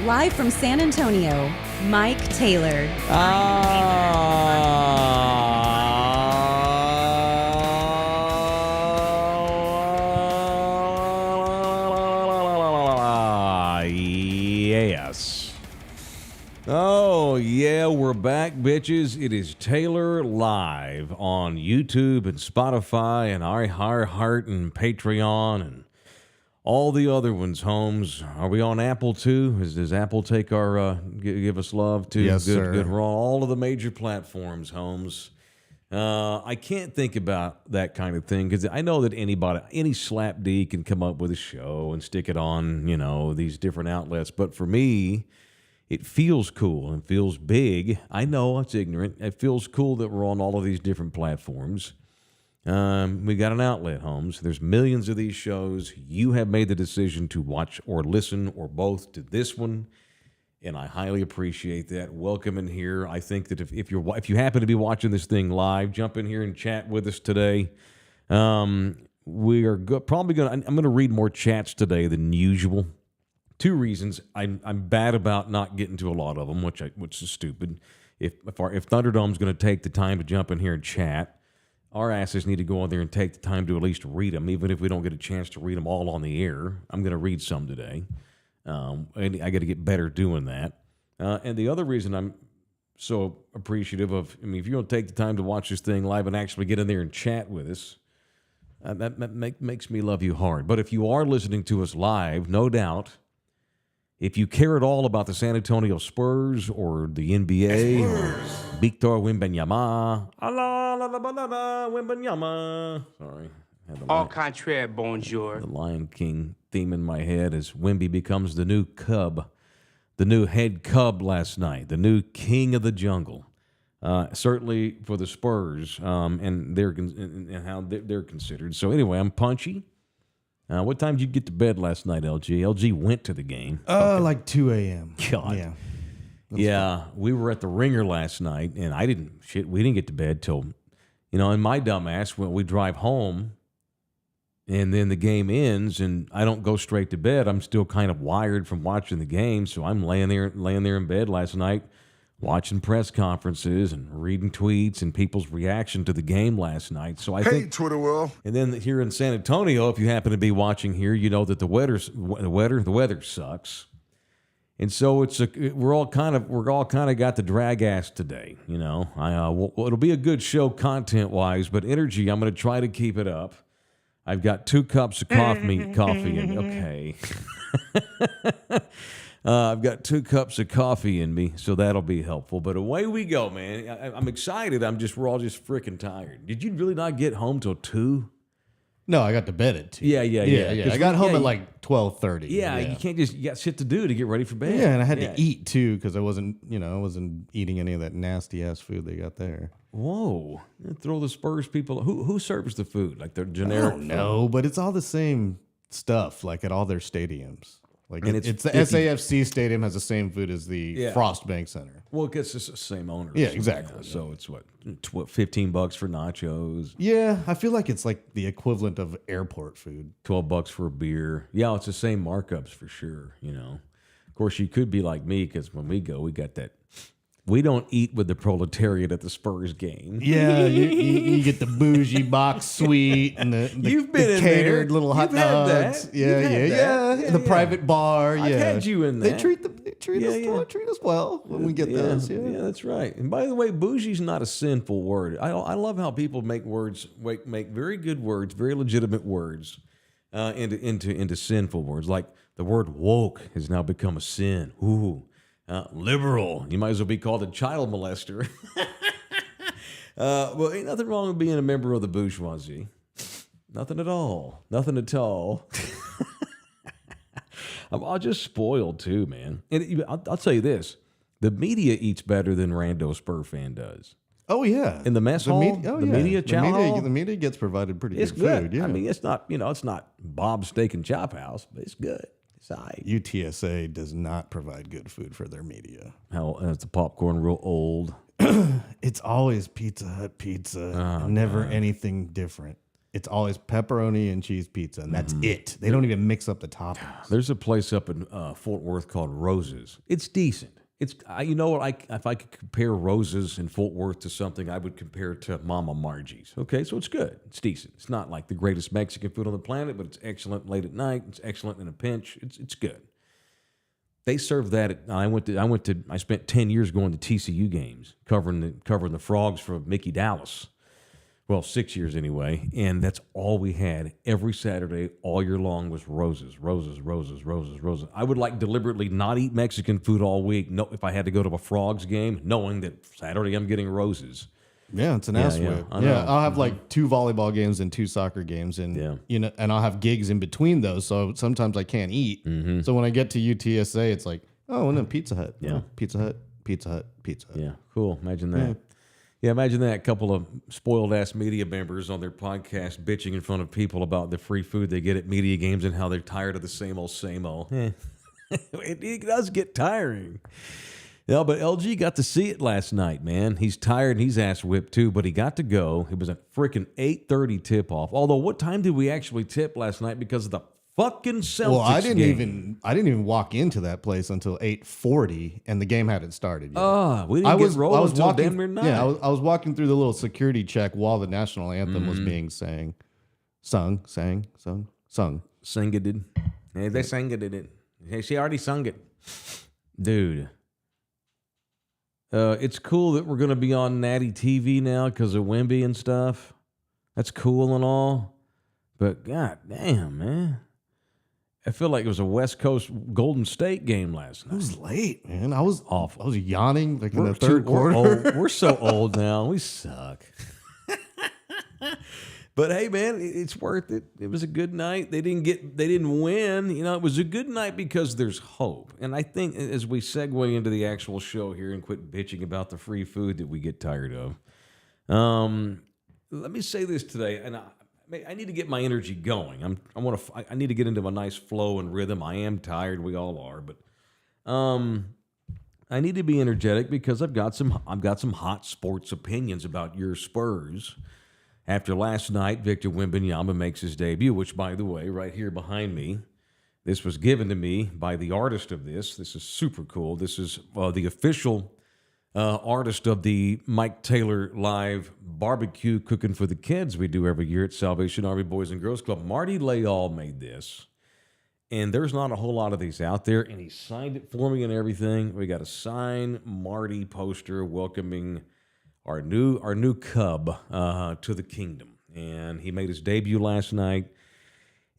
Live from San Antonio, Mike Taylor. Yes. Oh, yeah, we're back, bitches. It is Taylor Live on YouTube and Spotify and iHeart and Patreon and all the other ones, Holmes. Are we on Apple too? Does Apple take our give us love too? Yes, sir. Good. We're on all of the major platforms, Holmes. I can't think about that kind of thing because I know that any slap D can come up with a show and stick it on, these different outlets. But for me, it feels cool and feels big. I know it's ignorant. It feels cool that we're on all of these different platforms. We got an outlet, Holmes. There's millions of these shows. You have made the decision to watch or listen or both to this one, and I highly appreciate that. Welcome in here. I think that if you happen to be watching this thing live, jump in here and chat with us today. We are probably going. I'm going to read more chats today than usual. Two reasons. I'm bad about not getting to a lot of them, which is stupid. If Thunderdome's going to take the time to jump in here and chat, our asses need to go on there and take the time to at least read them, even if we don't get a chance to read them all on the air. I'm going to read some today. And I got to get better doing that. And the other reason I'm so appreciative of, if you're going to take the time to watch this thing live and actually get in there and chat with us, that makes me love you hard. But if you are listening to us live, no doubt, if you care at all about the San Antonio Spurs or the NBA, or Victor Wembanyama, Wembanyama. Sorry. Au contraire, bonjour. The Lion King theme in my head as Wemby becomes the new Cub, the new head Cub last night, the new king of the jungle. Certainly for the Spurs and how they're considered. So anyway, I'm punchy. What time did you get to bed last night, LG? LG went to the game. Like 2 a.m. God. Yeah. We were at the Ringer last night, and we didn't get to bed till, in my dumb ass, when we drive home, and then the game ends, and I don't go straight to bed. I'm still kind of wired from watching the game, so I'm laying there in bed last night, watching press conferences and reading tweets and people's reaction to the game last night. So I think Twitter world. And then here in San Antonio, if you happen to be watching here, you know that the weather sucks. And so we're all kind of got the drag ass today, it'll be a good show content-wise, but energy, I'm going to try to keep it up. I've got 2 cups of coffee in me. Okay. I've got 2 cups of coffee in me, so that'll be helpful. But away we go, man. I'm excited. We're all just freaking tired. Did you really not get home till 2? No, I got to bed at 2. Yeah. I got home at like 12:30. Yeah, you can't you got shit to do to get ready for bed. Yeah, and I had to eat too because I wasn't eating any of that nasty ass food they got there. Whoa! Throw the Spurs people. Who serves the food? Like their generic? I don't know, but it's all the same stuff. Like at all their stadiums. Like and it's the SAFC stadium has the same food as the Frost Bank Center. Well, it gets the same owners. Yeah, exactly. So it's what $15 for nachos. Yeah, I feel like it's like the equivalent of airport food. $12 for a beer. Yeah, it's the same markups for sure. Of course, you could be like me because when we go, we got that. We don't eat with the proletariat at the Spurs game. Yeah, you get the bougie box suite and the You've been the catered there. little hot You've had dogs. that. Yeah. The private bar. I've had you in They that. treat us well when we get those. Yeah, that's right. And by the way, bougie's not a sinful word. I love how people make very good words, very legitimate words, into sinful words. Like the word woke has now become a sin. Ooh. Liberal. You might as well be called a child molester. Well, ain't nothing wrong with being a member of the bourgeoisie. Nothing at all. Nothing at all. I'm just spoiled too, man. And I'll tell you this. The media eats better than Rando Spur fan does. Oh, yeah. In the mess hall? Media chow hall? The media gets provided pretty It's good food. Yeah. Yeah. I mean, it's not, it's not Bob's Steak and Chop House, but it's good. UTSA does not provide good food for their media. How is the popcorn real old? It's always Pizza Hut pizza. Never anything different. it's always pepperoni and cheese pizza, and that's it. They don't even mix up the toppings. There's a place up in Fort Worth called Rose's. It's decent. You know what? If I could compare Rose's in Fort Worth to something, I would compare it to Mama Margie's. Okay, so it's good. It's decent. It's not like the greatest Mexican food on the planet, but it's excellent late at night. It's excellent in a pinch. It's good. They serve that. I spent 10 years going to TCU games, covering the Frogs for Mickey Dallas. Well, 6 years anyway, and that's all we had every Saturday, all year long was Rose's. I would deliberately not eat Mexican food all week. No, if I had to go to a Frogs game, knowing that Saturday I'm getting Roses. Yeah, it's an ass whip. Yeah, I'll have 2 volleyball games and 2 soccer games, and and I'll have gigs in between those. So sometimes I can't eat. So when I get to UTSA, it's like, oh, and then Pizza Hut. Yeah, Pizza Hut. Yeah, cool. Imagine that. Yeah, imagine that. A couple of spoiled-ass media members on their podcast bitching in front of people about the free food they get at media games and how they're tired of the same old. It does get tiring. Yeah, but LG got to see it last night, man. He's tired and he's ass-whipped too, but he got to go. It was a freaking 8:30 tip-off. Although, what time did we actually tip last night because of the fucking Celtics Well, I didn't game? even walk into that place until 8:40, and the game hadn't started yet. We didn't get rolling until damn near 9. Yeah, I was walking through the little security check while the national anthem was being sung. Sing it, did. Hey, they sang it. Hey, she already sung it. Dude. It's cool that we're going to be on Natty TV now because of Wemby and stuff. That's cool and all. But god damn, man. I feel like it was a West Coast Golden State game last night. It was late, man. I was awful. I was yawning in the third quarter. We're so old now. We suck. But hey, man, it's worth it. It was a good night. They didn't win. It was a good night because there's hope. And I think as we segue into the actual show here and quit bitching about the free food that we get tired of, let me say this today, and I need to get my energy going. I need to get into a nice flow and rhythm. I am tired. We all are, but I need to be energetic because I've got some hot sports opinions about your Spurs. After last night, Victor Wembanyama makes his debut, which, by the way, right here behind me, this was given to me by the artist of this. This is super cool. This is the official artist of the Mike Taylor live barbecue cooking for the kids we do every year at Salvation Army Boys and Girls Club. Marty Layall made this, and there's not a whole lot of these out there, and he signed it for me and everything. We got a signed Marty poster welcoming our new cub to the kingdom, and he made his debut last night.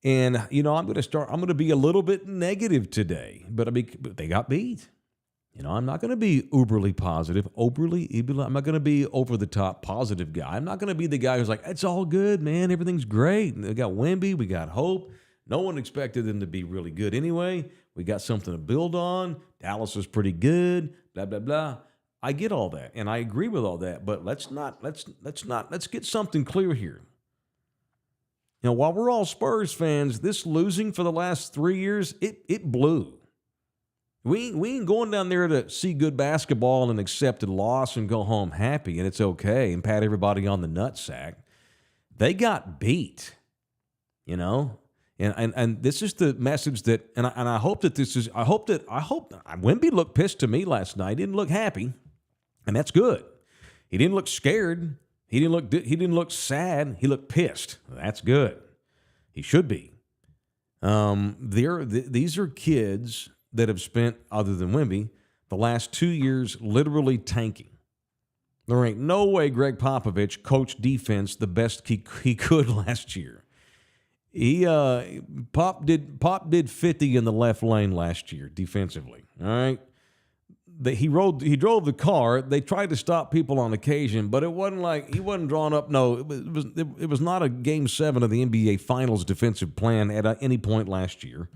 And I'm going to be a little bit negative today, but they got beat. I'm not going to be uberly positive, I'm not going to be over the top positive guy. I'm not going to be the guy who's like, it's all good, man. Everything's great. We got Wemby. We got hope. No one expected them to be really good anyway. We got something to build on. Dallas was pretty good, blah, blah, blah. I get all that, and I agree with all that, but let's get something clear here. While we're all Spurs fans, this losing for the last 3 years, it blew. We ain't going down there to see good basketball and accept a loss and go home happy and it's okay and pat everybody on the nutsack. They got beat, and this is the message that, and I hope that Wemby looked pissed to me last night. He didn't look happy, and that's good. He didn't look scared. He didn't look sad. He looked pissed. That's good. He should be. These are kids that have spent, other than Wemby, the last 2 years literally tanking. There ain't no way Greg Popovich coached defense the best he could last year. Pop did 50 in the left lane last year defensively. All right, he drove the car. They tried to stop people on occasion, but it wasn't like he wasn't drawing up. No, it was not a Game 7 of the NBA Finals defensive plan at any point last year,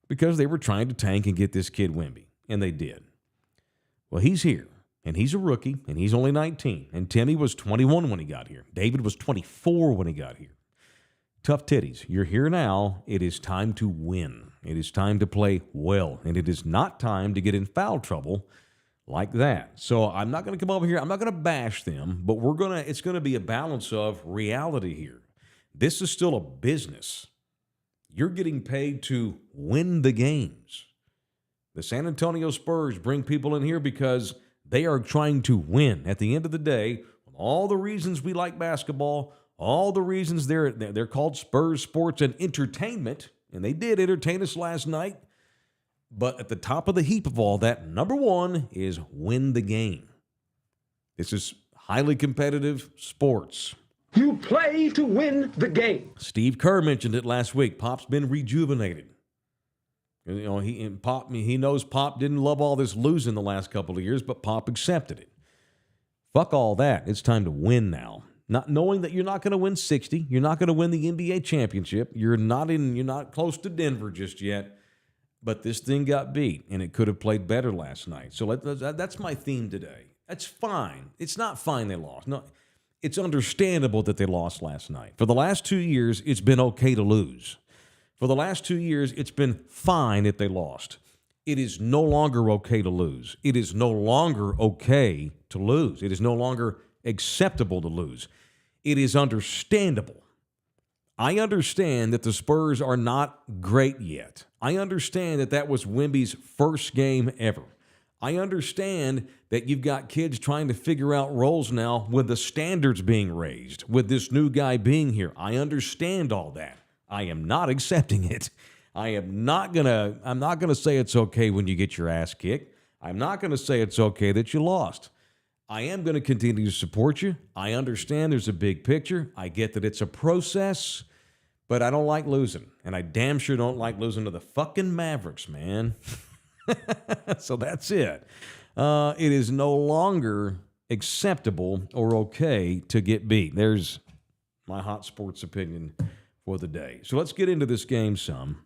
because they were trying to tank and get this kid Wemby, and they did. Well, he's here, and he's a rookie, and he's only 19. And Timmy was 21 when he got here. David was 24 when he got here. Tough titties. You're here now. It is time to win. It is time to play well, and it is not time to get in foul trouble like that. So I'm not going to come over here. I'm not going to bash them, but it's going to be a balance of reality here. This is still a business. You're getting paid to win the games. The San Antonio Spurs bring people in here because they are trying to win. At the end of the day, all the reasons we like basketball, all the reasons they're called Spurs Sports and Entertainment, and they did entertain us last night, but at the top of the heap of all that, number one is win the game. This is highly competitive sports. You play to win the game. Steve Kerr mentioned it last week. Pop's been rejuvenated. You know, he knows Pop didn't love all this losing the last couple of years, but Pop accepted it. Fuck all that. It's time to win now. Not knowing that you're not going to win 60, you're not going to win the NBA championship. You're not close to Denver just yet. But this thing got beat, and it could have played better last night. So that's my theme today. That's fine. It's not fine they lost. No, it's understandable that they lost last night. For the last 2 years, it's been okay to lose. For the last 2 years, it's been fine if they lost. It is no longer okay to lose. It is no longer okay to lose. It is no longer acceptable to lose. It is understandable. I understand that the Spurs are not great yet. I understand that was Wemby's first game ever. I understand that you've got kids trying to figure out roles now with the standards being raised, with this new guy being here. I understand all that. I am not accepting it. I'm not gonna say it's okay when you get your ass kicked. I'm not gonna say it's okay that you lost. I am going to continue to support you. I understand there's a big picture. I get that it's a process, but I don't like losing. And I damn sure don't like losing to the fucking Mavericks, man. So that's it. It is no longer acceptable or okay to get beat. There's my hot sports opinion for the day. So let's get into this game some.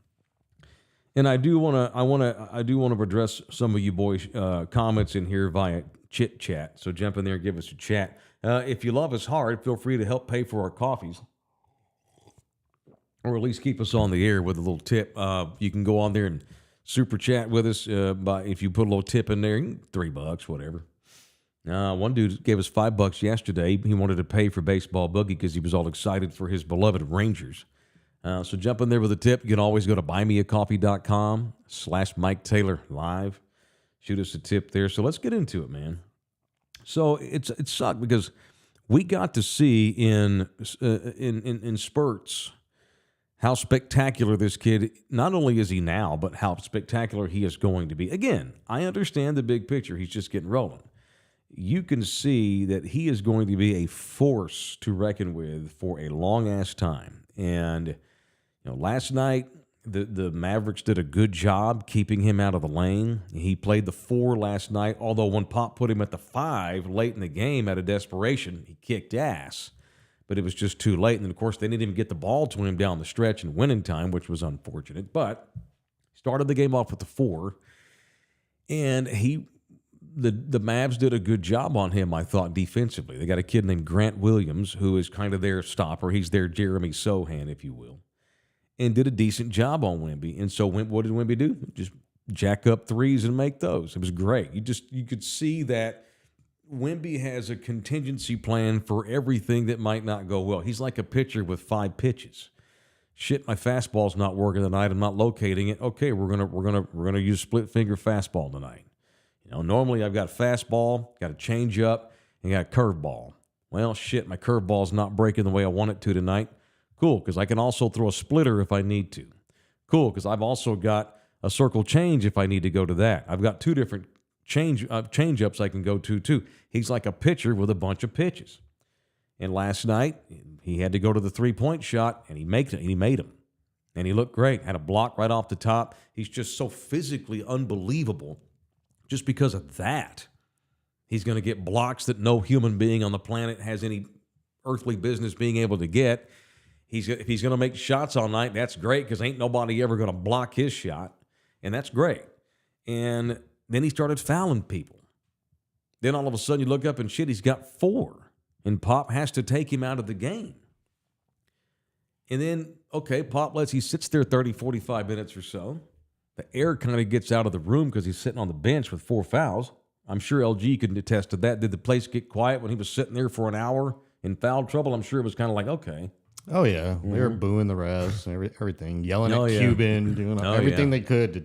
And I do want to address some of you boys' comments in here via chit chat. So jump in there and give us a chat. If you love us hard, feel free to help pay for our coffees, or at least keep us on the air with a little tip. You can go on there and super chat with us if you put a little tip in there, $3, whatever. One dude gave us $5 yesterday. He wanted to pay for Baseball Boogie because he was all excited for his beloved Rangers. So jump in there with a tip. You can always go to buymeacoffee.com/Mike Taylor Live. Shoot us a tip there. So let's get into it, man. So it sucked because we got to see in spurts how spectacular this kid, not only is he now, but how spectacular he is going to be. Again, I understand the big picture. He's just getting rolling. You can see that he is going to be a force to reckon with for a long-ass time. And last night, the Mavericks did a good job keeping him out of the lane. He played the 4 last night, although when Pop put him at the 5 late in the game out of desperation, he kicked ass. But it was just too late. And, of course, they didn't even get the ball to him down the stretch in winning time, which was unfortunate. But he started the game off with the 4. And the Mavs did a good job on him, I thought, defensively. They got a kid named Grant Williams, who is kind of their stopper. He's their Jeremy Sohan, if you will. And did a decent job on Wemby. And so what did Wemby do? Just jack up threes and make those. It was great. You could see that Wemby has a contingency plan for everything that might not go well. He's like a pitcher with 5 pitches. Shit, my fastball's not working tonight. I'm not locating it. Okay, we're gonna use split finger fastball tonight. Normally I've got fastball, got a changeup, and got a curveball. Well, shit, my curveball's not breaking the way I want it to tonight. Cool, because I can also throw a splitter if I need to. Cool, because I've also got a circle change if I need to go to that. I've got 2 different change-ups I can go to, too. He's like a pitcher with a bunch of pitches. And last night, he had to go to the 3-point shot, and he made them. And he looked great. Had a block right off the top. He's just so physically unbelievable just because of that. He's going to get blocks that no human being on the planet has any earthly business being able to get. If he's going to make shots all night, that's great because ain't nobody ever going to block his shot, and that's great. And then he started fouling people. Then all of a sudden you look up and shit, he's got 4, and Pop has to take him out of the game. And then, okay, Pop he sits there 30, 45 minutes or so. The air kind of gets out of the room because he's sitting on the bench with 4 fouls. I'm sure LG can attest to that. Did the place get quiet when he was sitting there for an hour in foul trouble? I'm sure it was kind of like, okay. Oh yeah, they were booing the refs, everything, yelling at Cuban, doing everything they could to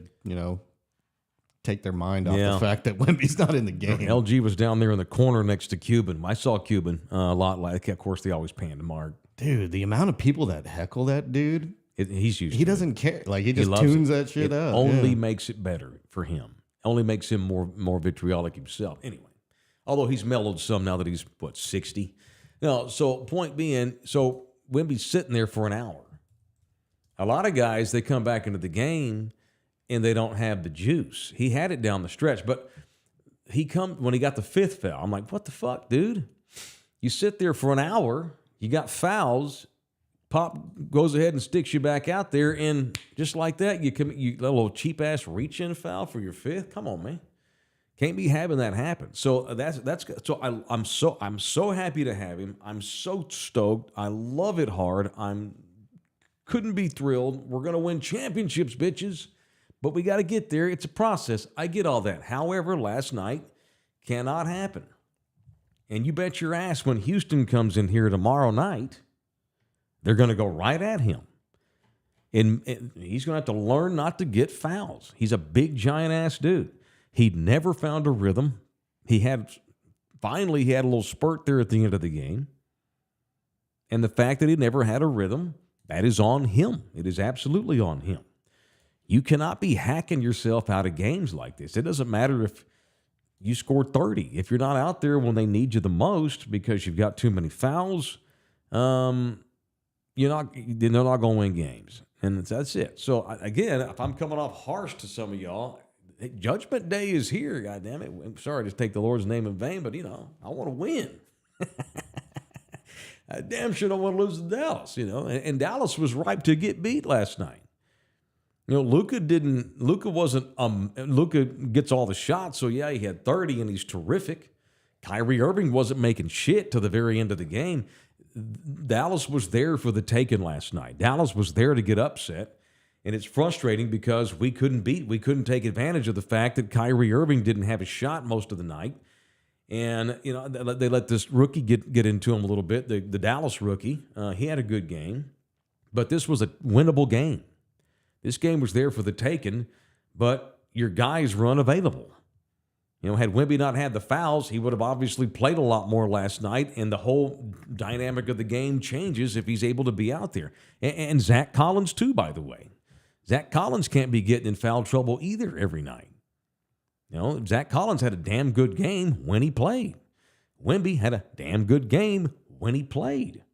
take their mind off the fact that Wemby's not in the game. LG was down there in the corner next to Cuban. I saw Cuban a lot. Of course, they always pan to Mark. Dude, the amount of people that heckle that dude. He's used. He doesn't care. Like he just tunes that shit up. Only makes it better for him. Only makes him more vitriolic himself. Anyway, although he's mellowed some now that he's 60. No, so point being, Wemby's sitting there for an hour. A lot of guys, they come back into the game and they don't have the juice. He had it down the stretch, but when he got the fifth foul, I'm like, what the fuck, dude? You sit there for an hour, you got fouls, Pop goes ahead and sticks you back out there, and just like that, you a little cheap-ass reach-in foul for your fifth? Come on, man. Can't be having that happen. So I'm so happy to have him. I'm so stoked. I love it hard. Couldn't be thrilled. We're gonna win championships, bitches. But we got to get there. It's a process. I get all that. However, last night cannot happen. And you bet your ass when Houston comes in here tomorrow night, they're going to go right at him. And he's going to have to learn not to get fouls. He's a big, giant-ass dude. He'd never found a rhythm. Finally, he had a little spurt there at the end of the game. And the fact that he never had a rhythm, that is on him. It is absolutely on him. You cannot be hacking yourself out of games like this. It doesn't matter if you score 30. If you're not out there when they need you the most because you've got too many fouls, they're not going to win games. And that's it. So, again, if I'm coming off harsh to some of y'all, Judgment Day is here, goddammit. I'm sorry to take the Lord's name in vain, but, I want to win. I damn sure don't want to lose to Dallas, And Dallas was ripe to get beat last night. Luka gets all the shots, so yeah, he had 30 and he's terrific. Kyrie Irving wasn't making shit to the very end of the game. Dallas was there for the taking last night. Dallas was there to get upset, and it's frustrating because we couldn't take advantage of the fact that Kyrie Irving didn't have a shot most of the night. And, they let this rookie get into him a little bit, the Dallas rookie. He had a good game, but this was a winnable game. This game was there for the taking, but your guys were unavailable. Had Wemby not had the fouls, he would have obviously played a lot more last night, and the whole dynamic of the game changes if he's able to be out there. And Zach Collins, too, by the way. Zach Collins can't be getting in foul trouble either every night. Zach Collins had a damn good game when he played. Wemby had a damn good game when he played.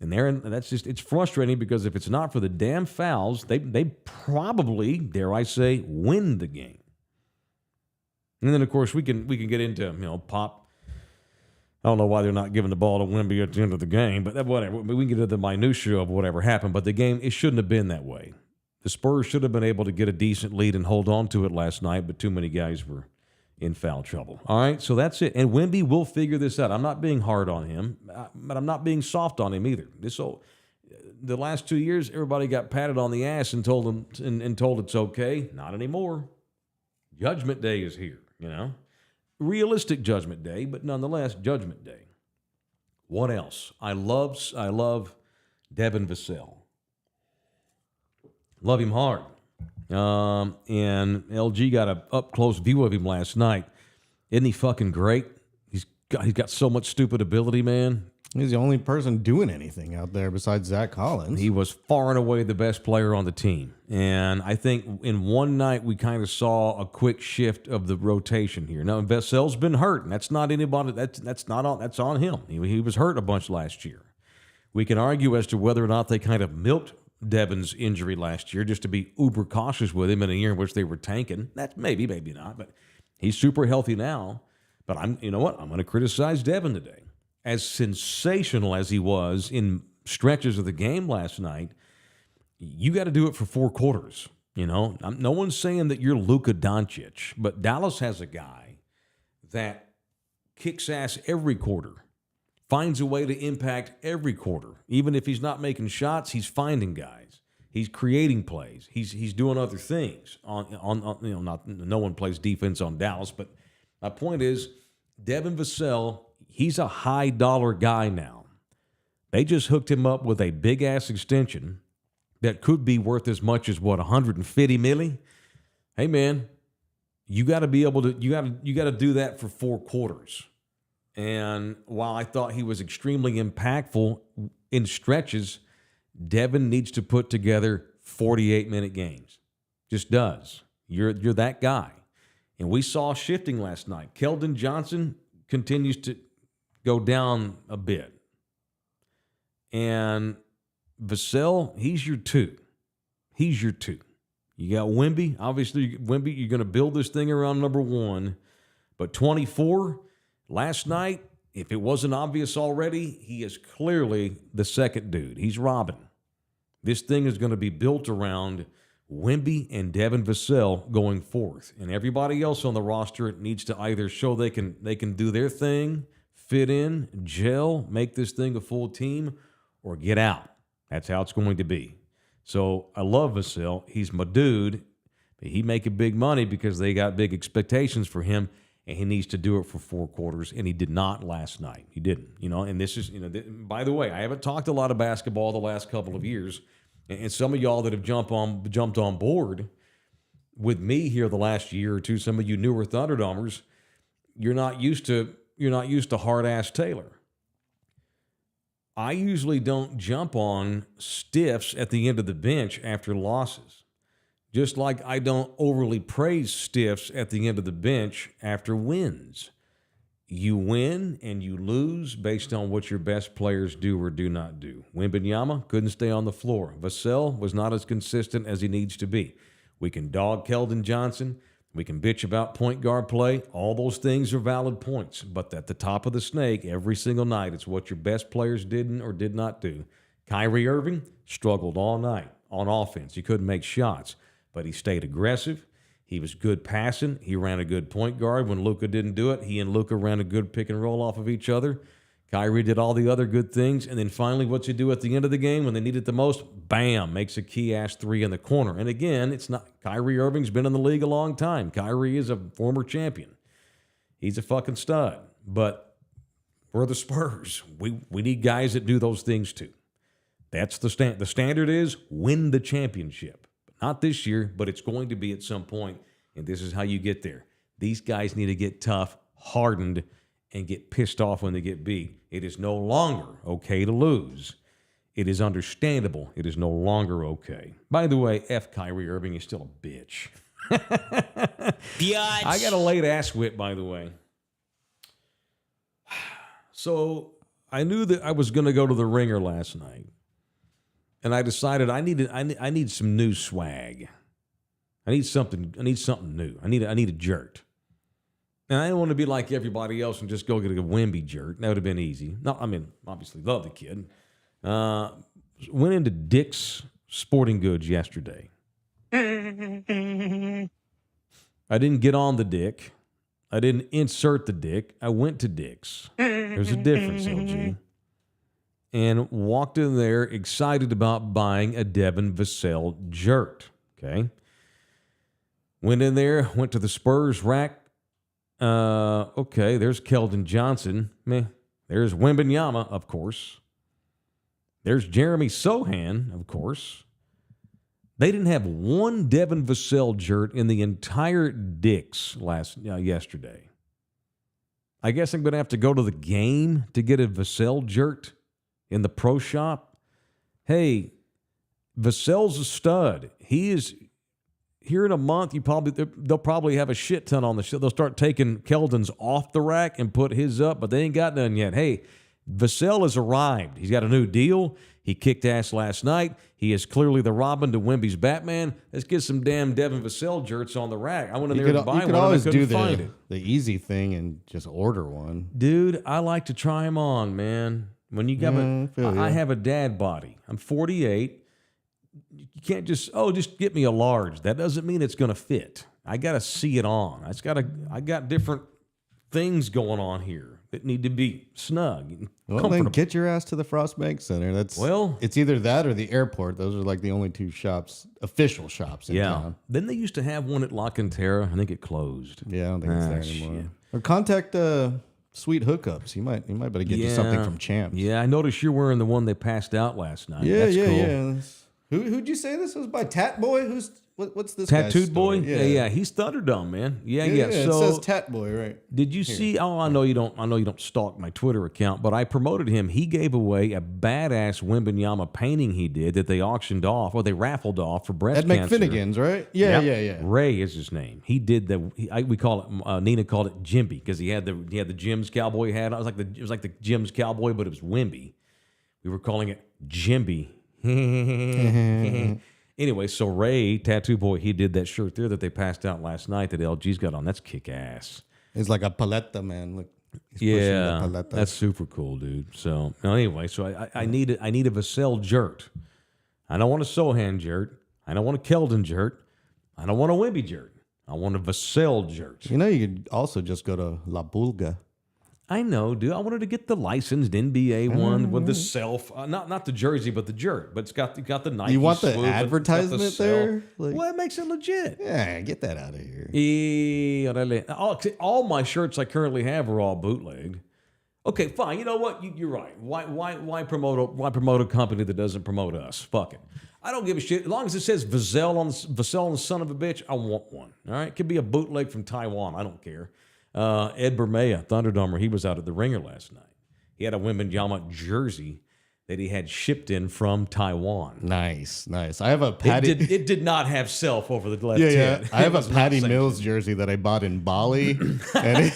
And it's frustrating because if it's not for the damn fouls, they probably, dare I say, win the game. And then, of course, we can get into, Pop. I don't know why they're not giving the ball to Wemby at the end of the game, but whatever. We can get into the minutia of whatever happened. But the game, it shouldn't have been that way. The Spurs should have been able to get a decent lead and hold on to it last night, but too many guys were in foul trouble. All right, so that's it. And Wemby will figure this out. I'm not being hard on him, but I'm not being soft on him either. The last 2 years, everybody got patted on the ass and told it's okay. Not anymore. Judgment Day is here, Realistic Judgment Day, but nonetheless, Judgment Day. What else? I love Devin Vassell. Love him hard. And LG got an up-close view of him last night. Isn't he fucking great? He's got so much stupid ability, man. He's the only person doing anything out there besides Zach Collins. He was far and away the best player on the team. And I think in one night we kind of saw a quick shift of the rotation here. Now, Vassell's been hurt, and that's not anybody. That's on him. He was hurt a bunch last year. We can argue as to whether or not they kind of milked Devin's injury last year just to be uber cautious with him in a year in which they were tanking. That's maybe not, but he's super healthy now. But I'm going to criticize Devin today. As sensational as he was in stretches of the game last night, you got to do it for 4 quarters. No one's saying that you're Luka Doncic, but Dallas has a guy that kicks ass every quarter. Finds a way to impact every quarter. Even if he's not making shots, he's finding guys. He's creating plays. He's doing other things. No one plays defense on Dallas, but my point is, Devin Vassell, he's a high dollar guy now. They just hooked him up with a big-ass extension that could be worth as much as, what, $150 million? Hey, man, you got to be able to you got to do that for 4 quarters. And while I thought he was extremely impactful in stretches, Devin needs to put together 48-minute games. Just does. You're that guy. And we saw shifting last night. Keldon Johnson continues to go down a bit. And Vassell, he's your 2. He's your 2. You got Wemby. Obviously, Wemby, you're going to build this thing around number 1. But 24, last night, if it wasn't obvious already, he is clearly the second dude. He's Robin. This thing is going to be built around Wemby and Devin Vassell going forth. And everybody else on the roster needs to either show they can do their thing, fit in, gel, make this thing a full team, or get out. That's how it's going to be. So I love Vassell. He's my dude. But he making big money because they got big expectations for him, and he needs to do it for 4 quarters, and he did not last night. He didn't. And this is, by the way, I haven't talked a lot of basketball the last couple of years, and some of y'all that have jumped on board with me here the last year or two, some of you newer Thunderdomers, you're not used to hard-ass Taylor. I usually don't jump on stiffs at the end of the bench after losses, just like I don't overly praise stiffs at the end of the bench after wins. You win and you lose based on what your best players do or do not do. Wembanyama couldn't stay on the floor. Vassell was not as consistent as he needs to be. We can dog Keldon Johnson. We can bitch about point guard play. All those things are valid points. But at the top of the snake, every single night, it's what your best players didn't or did not do. Kyrie Irving struggled all night on offense. He couldn't make shots, but he stayed aggressive. He was good passing. He ran a good point guard. When Luka didn't do it, he and Luka ran a good pick and roll off of each other. Kyrie did all the other good things. And then finally, what's he do at the end of the game when they need it the most? Bam, makes a key-ass 3 in the corner. And again, it's not Kyrie Irving's been in the league a long time. Kyrie is a former champion. He's a fucking stud. But we're the Spurs. We need guys that do those things too. That's the standard. The standard is win the championship. Not this year, but it's going to be at some point, and this is how you get there. These guys need to get tough, hardened, and get pissed off when they get beat. It is no longer okay to lose. It is understandable. It is no longer okay. By the way, F. Kyrie Irving is still a bitch. Biatch. I got a late ass whip, by the way. So I knew that I was going to go to the Ringer last night. And I decided I need some new swag. I need something new. I need a jerk. And I didn't want to be like everybody else and just go get a Wemby jerk. That would have been easy. No, I mean, obviously love the kid. Went into Dick's Sporting Goods yesterday. I didn't get on the Dick. I didn't insert the Dick. I went to Dick's. There's a difference, LG. And walked in there excited about buying a Devin Vassell jerk. Okay. Went in there, went to the Spurs rack. Okay, there's Keldon Johnson. Meh. There's Wembanyama, of course. There's Jeremy Sohan, of course. They didn't have one Devin Vassell jerk in the entire Dick's yesterday. I guess I'm going to have to go to the game to get a Vassell jerk in the pro shop. Hey, Vassell's a stud. He is here in a month. They'll probably have a shit ton on the show. They'll start taking Keldon's off the rack and put his up, but they ain't got none yet. Hey, Vassell has arrived. He's got a new deal. He kicked ass last night. He is clearly the Robin to Wemby's Batman. Let's get some damn Devin Vassell jerks on the rack. I went in there to buy one. You could always do the easy thing and just order one. Dude, I like to try them on, man. When you got I have a dad body. I'm 48. You can't just get me a large. That doesn't mean it's going to fit. I got to see it on. I got different things going on here that need to be snug. Well, then get your ass to the Frostbank Center. It's either that or the airport. Those are like the only 2 official shops in town. Then they used to have one at La Cantera. I think it closed. Yeah, I don't think it's there anymore. Shit. Or contact sweet hookups. You might better get you something from Champs. Yeah, I noticed you're wearing the one they passed out last night. Yeah, That's cool. yeah. Who'd you say this was by? Tat Boy? What's this Tattooed guy's Boy? story? Yeah. He's Thunderdome, man. Yeah. It So says Tat Boy, right? did you see? Oh, I know you don't stalk my Twitter account, but I promoted him. He gave away a badass Wembanyama painting he did that they auctioned off, or they raffled off for breast At cancer. McFinnigan's, right? Yeah. Ray is his name. He did we call it. Nina called it Jimby because he had the Jim's cowboy hat. It was like the Jim's cowboy, but it was Wemby. We were calling it Jimby. Anyway, so Ray, Tattoo Boy, he did that shirt there that they passed out last night that LG's got on. That's kick-ass. It's like a paleta, man. Look, yeah, that's super cool, dude. So anyway, I need a Vassell shirt. I don't want a Sohan shirt. I don't want a Keldon shirt. I don't want a Wemby shirt. I want a Vassell shirt. You know, you could also just go to La Bulga. I know, dude. I wanted to get the licensed NBA one with the self, not the jersey, but the shirt. But it's got the Nike. You want the swoop, advertisement there? Well, it makes it legit. Yeah, get that out of here. All my shirts I currently have are all bootleg. Okay, fine. You know what? You're right. Why promote a company that doesn't promote us? Fuck it. I don't give a shit. As long as it says Vassell on the son of a bitch, I want one. All right? It could be a bootleg from Taiwan. I don't care. Ed Bermea, Thunderdomer, he was out at the Ringer last night. He had a Wembanyama jersey that he had shipped in from Taiwan. Nice. I have a Patty. It did not have self over the left hand. I have a Patty Mills jersey that I bought in Bali. And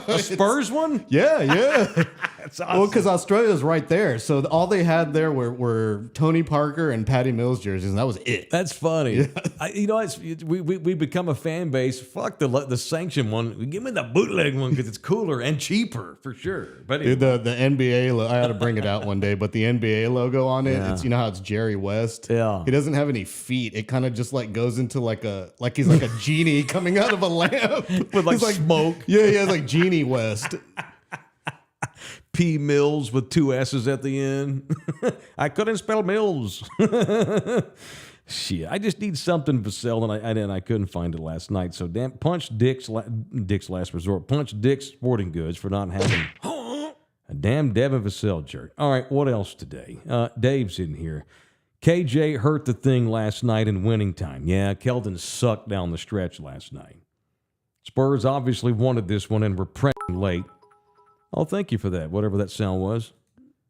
a Spurs one? Yeah. That's awesome. Well, because Australia's right there. So all they had there were Tony Parker and Patty Mills jerseys, and that was it. That's funny. Yeah. We become a fan base. Fuck the sanctioned one. Give me the bootleg one because it's cooler and cheaper for sure. But anyway. Dude, the NBA, I had to bring it out one day, but the NBA logo on it, it's how it's Jerry West. Yeah. He doesn't have any feet. It kind of just goes into he's like a genie coming out of a lamp. With smoke. Yeah, he has like Genie West. P. Mills with 2 S's at the end. I couldn't spell Mills. Shit, I just need something Vassell, and I couldn't find it last night. So punch Dick's Last Resort. Punch Dick's Sporting Goods for not having a damn Devin Vassell shirt. All right, what else today? Dave's in here. KJ hurt the thing last night in winning time. Yeah, Keldon sucked down the stretch last night. Spurs obviously wanted this one and were pressing late. Oh, thank you for that, whatever that sound was.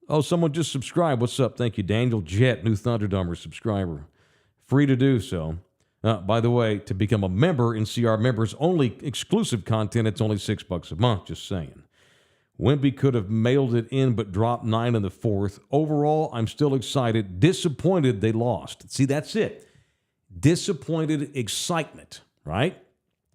Oh, someone just subscribed. What's up? Thank you, Daniel Jett, new Thunderdomer subscriber. Free to do so. By the way, to become a member and see our members-only exclusive content, it's only $6 a month, just saying. Wemby could have mailed it in but dropped 9 in the fourth. Overall, I'm still excited. Disappointed they lost. See, that's it. Disappointed excitement, right?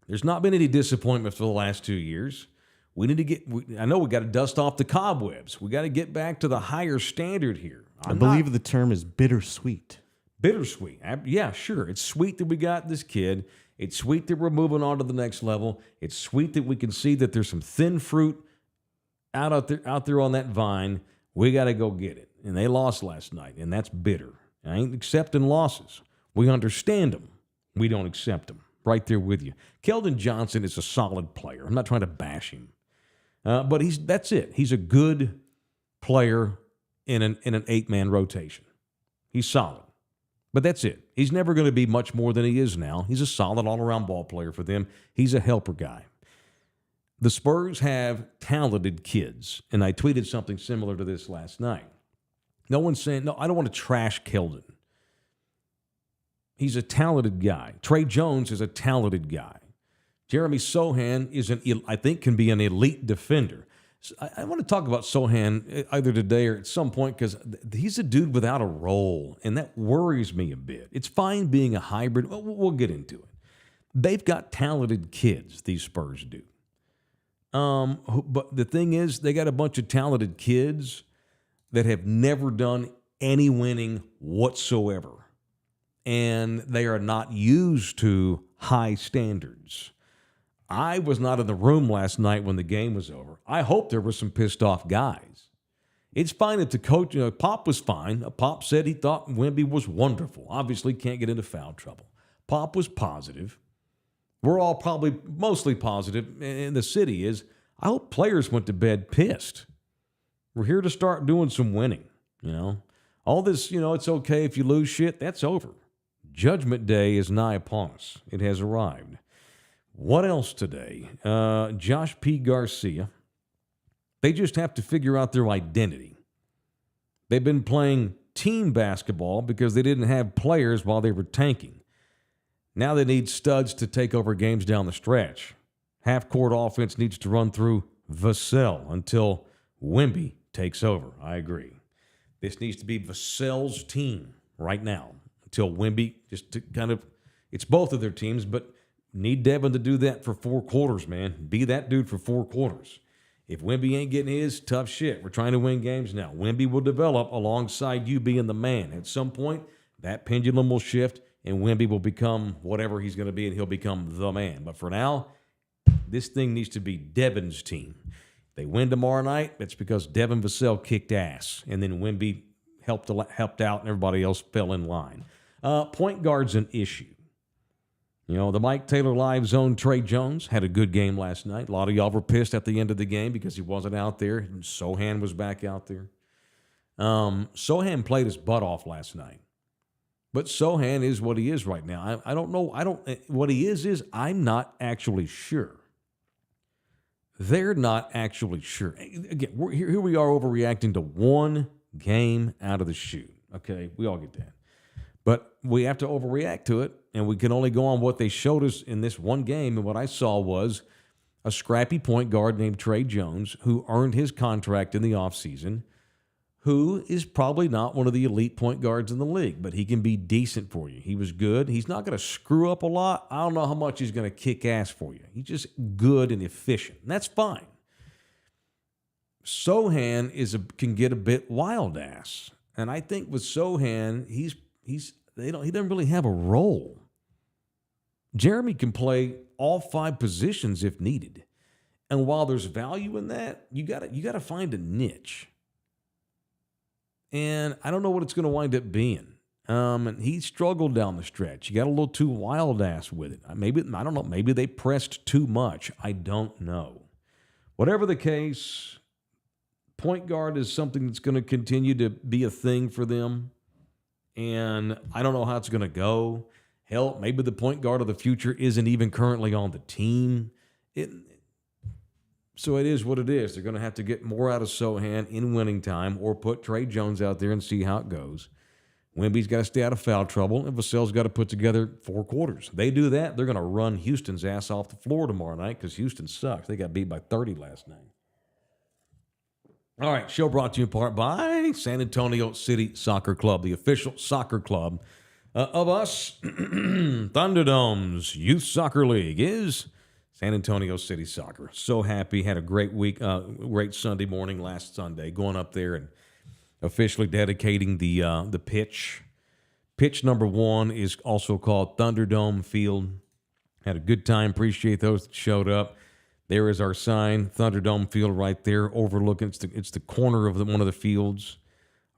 There's not been any disappointment for the last 2 years. We need to I know we got to dust off the cobwebs. We got to get back to the higher standard here. I believe the term is bittersweet. Bittersweet. Yeah, sure. It's sweet that we got this kid. It's sweet that we're moving on to the next level. It's sweet that we can see that there's some thin fruit out there on that vine. We got to go get it. And they lost last night, and that's bitter. I ain't accepting losses. We understand them. We don't accept them. Right there with you. Keldon Johnson is a solid player. I'm not trying to bash him. But that's it. He's a good player in an 8-man rotation. He's solid. But that's it. He's never going to be much more than he is now. He's a solid all-around ball player for them. He's a helper guy. The Spurs have talented kids, and I tweeted something similar to this last night. No one's saying, no, I don't want to trash Keldon. He's a talented guy. Trey Jones is a talented guy. Jeremy Sohan I think can be an elite defender. So I want to talk about Sohan either today or at some point because he's a dude without a role, and that worries me a bit. It's fine being a hybrid. We'll get into it. They've got talented kids, these Spurs do. But the thing is, they got a bunch of talented kids that have never done any winning whatsoever. And they are not used to high standards. I was not in the room last night when the game was over. I hope there were some pissed off guys. It's fine if the coach, Pop was fine. Pop said he thought Wemby was wonderful. Obviously can't get into foul trouble. Pop was positive. We're all probably mostly positive, and the city is. I hope players went to bed pissed. We're here to start doing some winning, All this, it's okay if you lose shit, that's over. Judgment Day is nigh upon us. It has arrived. What else today? Josh P. Garcia. They just have to figure out their identity. They've been playing team basketball because they didn't have players while they were tanking. Now they need studs to take over games down the stretch. Half-court offense needs to run through Vassell until Wemby takes over. I agree. This needs to be Vassell's team right now until Wemby just to it's both of their teams, but need Devin to do that for 4 quarters, man. Be that dude for 4 quarters. If Wemby ain't getting his, tough shit. We're trying to win games now. Wemby will develop alongside you being the man. At some point, that pendulum will shift, and Wemby will become whatever he's going to be, and he'll become the man. But for now, this thing needs to be Devin's team. If they win tomorrow night, it's because Devin Vassell kicked ass, and then Wemby helped out, and everybody else fell in line. Point guard's an issue. The Mike Taylor Live Zone Trey Jones had a good game last night. A lot of y'all were pissed at the end of the game because he wasn't out there. And Sohan was back out there. Sohan played his butt off last night. But Sohan is what he is right now. I don't know. What he is I'm not actually sure. They're not actually sure. Again, here we are overreacting to one game out of the chute. Okay, we all get that. But we have to overreact to it, and we can only go on what they showed us in this one game. And what I saw was a scrappy point guard named Trey Jones who earned his contract in the offseason, who is probably not one of the elite point guards in the league, but he can be decent for you. He was good. He's not going to screw up a lot. I don't know how much he's going to kick ass for you. He's just good and efficient, and that's fine. Sohan can get a bit wild ass, and I think with Sohan, he doesn't really have a role. Jeremy can play all 5 positions if needed. And while there's value in that, you got to find a niche. And I don't know what it's going to wind up being. And he struggled down the stretch. He got a little too wild ass with it. I don't know. Maybe they pressed too much. I don't know. Whatever the case, point guard is something that's going to continue to be a thing for them. And I don't know how it's going to go. Hell, maybe the point guard of the future isn't even currently on the team. So it is what it is. They're going to have to get more out of Sohan in winning time or put Trey Jones out there and see how it goes. Wemby's got to stay out of foul trouble, and Vassell's got to put together 4 quarters. They do that, they're going to run Houston's ass off the floor tomorrow night because Houston sucks. They got beat by 30 last night. All right, show brought to you in part by San Antonio City Soccer Club, the official soccer club of us. Thunderdome's Youth Soccer League is San Antonio City Soccer. So happy. Had a great week, great Sunday morning last Sunday, going up there and officially dedicating the pitch. Pitch number 1 is also called Thunderdome Field. Had a good time. Appreciate those that showed up. There is our sign, Thunderdome Field, right there, overlooking. It's the corner of one of the fields.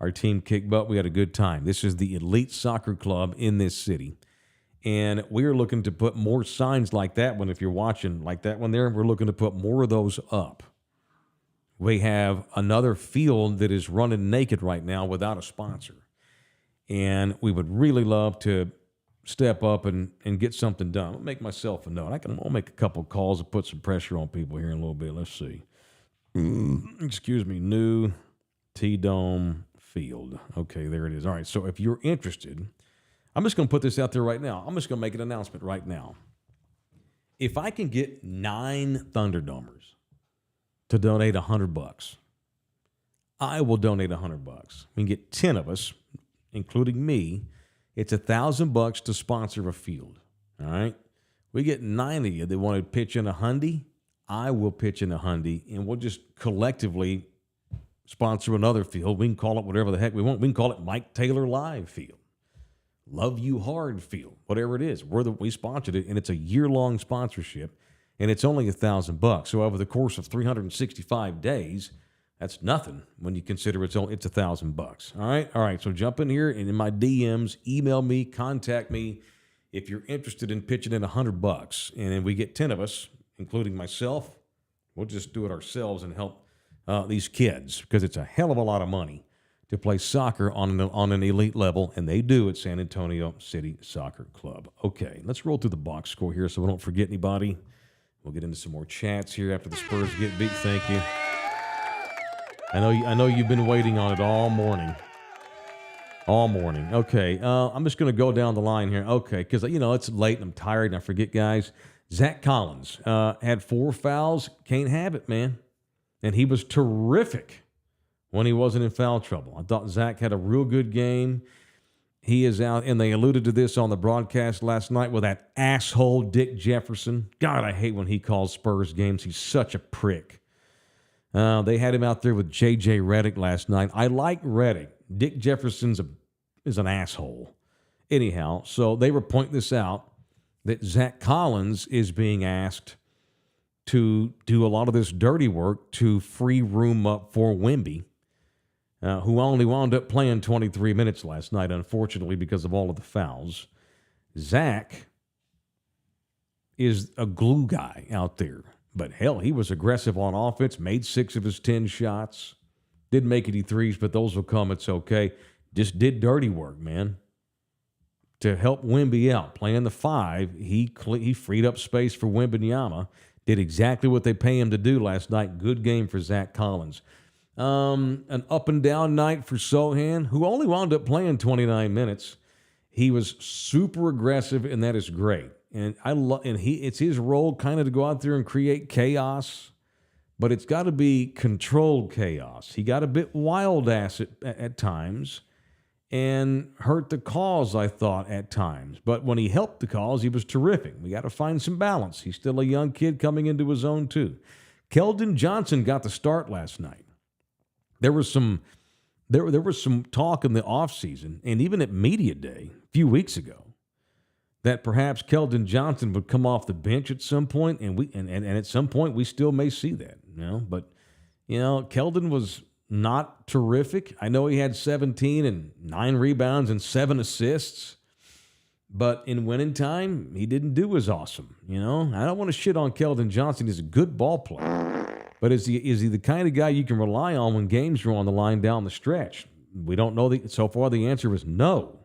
Our team kicked butt. We had a good time. This is the elite soccer club in this city. And we're looking to put more signs like that one. If you're watching like that one there, we're looking to put more of those up. We have another field that is running naked right now without a sponsor. And we would really love to step up and get something done. I'll make myself a note. I'll make a couple of calls and put some pressure on people here in a little bit. Let's see. Excuse me. New T-Dome Field. Okay, there it is. All right, so if you're interested, I'm just going to put this out there right now. I'm just going to make an announcement right now. If I can get 9 Thunderdomers to donate $100, I will donate $100. We can get 10 of us, including me. It's $1,000 to sponsor a field. All right. We get 9 of you that want to pitch in $100. I will pitch in $100, and we'll just collectively sponsor another field. We can call it whatever the heck we want. We can call it Mike Taylor Live Field, Love You Hard Field, whatever it is. We sponsored it, and it's a year-long sponsorship, and it's only $1,000. So over the course of 365 days, that's nothing when you consider it's $1,000. All right. So jump in here and in my DMs, email me, contact me if you're interested in pitching in $100. And then we get 10 of us, including myself. We'll just do it ourselves and help these kids because it's a hell of a lot of money to play soccer on an elite level, and they do at San Antonio City Soccer Club. Okay, let's roll through the box score here so we don't forget anybody. We'll get into some more chats here after the Spurs get beat. Thank you. I know you've been waiting on it all morning. All morning. Okay, I'm just going to go down the line here. Okay, because, it's late and I'm tired and I forget guys. Zach Collins had 4 fouls. Can't have it, man. And he was terrific when he wasn't in foul trouble. I thought Zach had a real good game. He is out, and they alluded to this on the broadcast last night with that asshole Dick Jefferson. God, I hate when he calls Spurs games. He's such a prick. They had him out there with J.J. Redick last night. I like Redick. Dick Jefferson's is an asshole. Anyhow, so they were pointing this out, that Zach Collins is being asked to do a lot of this dirty work to free room up for Wemby, who only wound up playing 23 minutes last night, unfortunately, because of all of the fouls. Zach is a glue guy out there. But, hell, he was aggressive on offense, made 6 of his 10 shots. Didn't make any threes, but those will come. It's okay. Just did dirty work, man. To help Wemby out, playing the 5, he freed up space for Wembanyama. Did exactly what they pay him to do last night. Good game for Zach Collins. An up-and-down night for Sohan, who only wound up playing 29 minutes. He was super aggressive, and that is great. And it's his role kind of to go out there and create chaos, but it's got to be controlled chaos. He got a bit wild-ass at times and hurt the cause, I thought, at times. But when he helped the cause, he was terrific. We got to find some balance. He's still a young kid coming into his own, too. Keldon Johnson got the start last night. There was some talk in the offseason and even at media day a few weeks ago that perhaps Keldon Johnson would come off the bench at some point, and at some point we still may see that. But Keldon was not terrific. I know he had 17 and 9 rebounds and 7 assists, but in winning time, he didn't do as awesome. I don't want to shit on Keldon Johnson. He's a good ball player, but is he the kind of guy you can rely on when games are on the line down the stretch? We don't know. So far, the answer is no.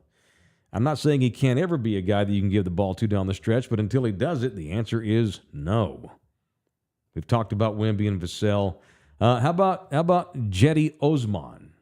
I'm not saying he can't ever be a guy that you can give the ball to down the stretch, but until he does it, the answer is no. We've talked about Wemby and Vassell. How about Jetty Osman?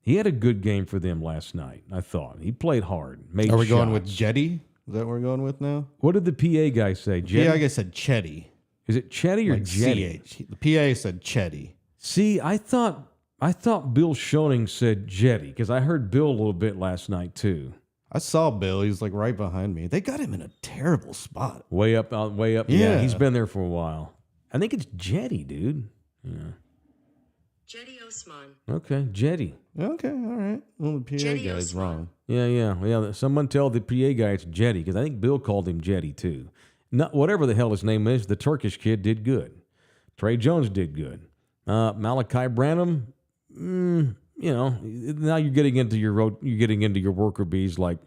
He had a good game for them last night, I thought. He played hard, made Are we shots. going with Jetty? Is that what we're going with now? What did the PA guy say? Jetty? PA guy said Chetty. Is it Chetty or like Jetty? CH. The PA said Chetty. See, I thought Bill Schoening said Jetty because I heard Bill a little bit last night too. I saw Bill. He's like right behind me. They got him in a terrible spot. Way up. Yeah, he's been there for a while. I think it's Jetty, dude. Yeah. Jetty Osman. Okay, Jetty. Okay, all right. Well, the PA Jetty guy's Osman. wrong. Yeah. Someone tell the PA guy it's Jetty because I think Bill called him Jetty too. Not whatever the hell his name is. The Turkish kid did good. Trey Jones did good. Malachi Branham. Now you're getting into your worker bees like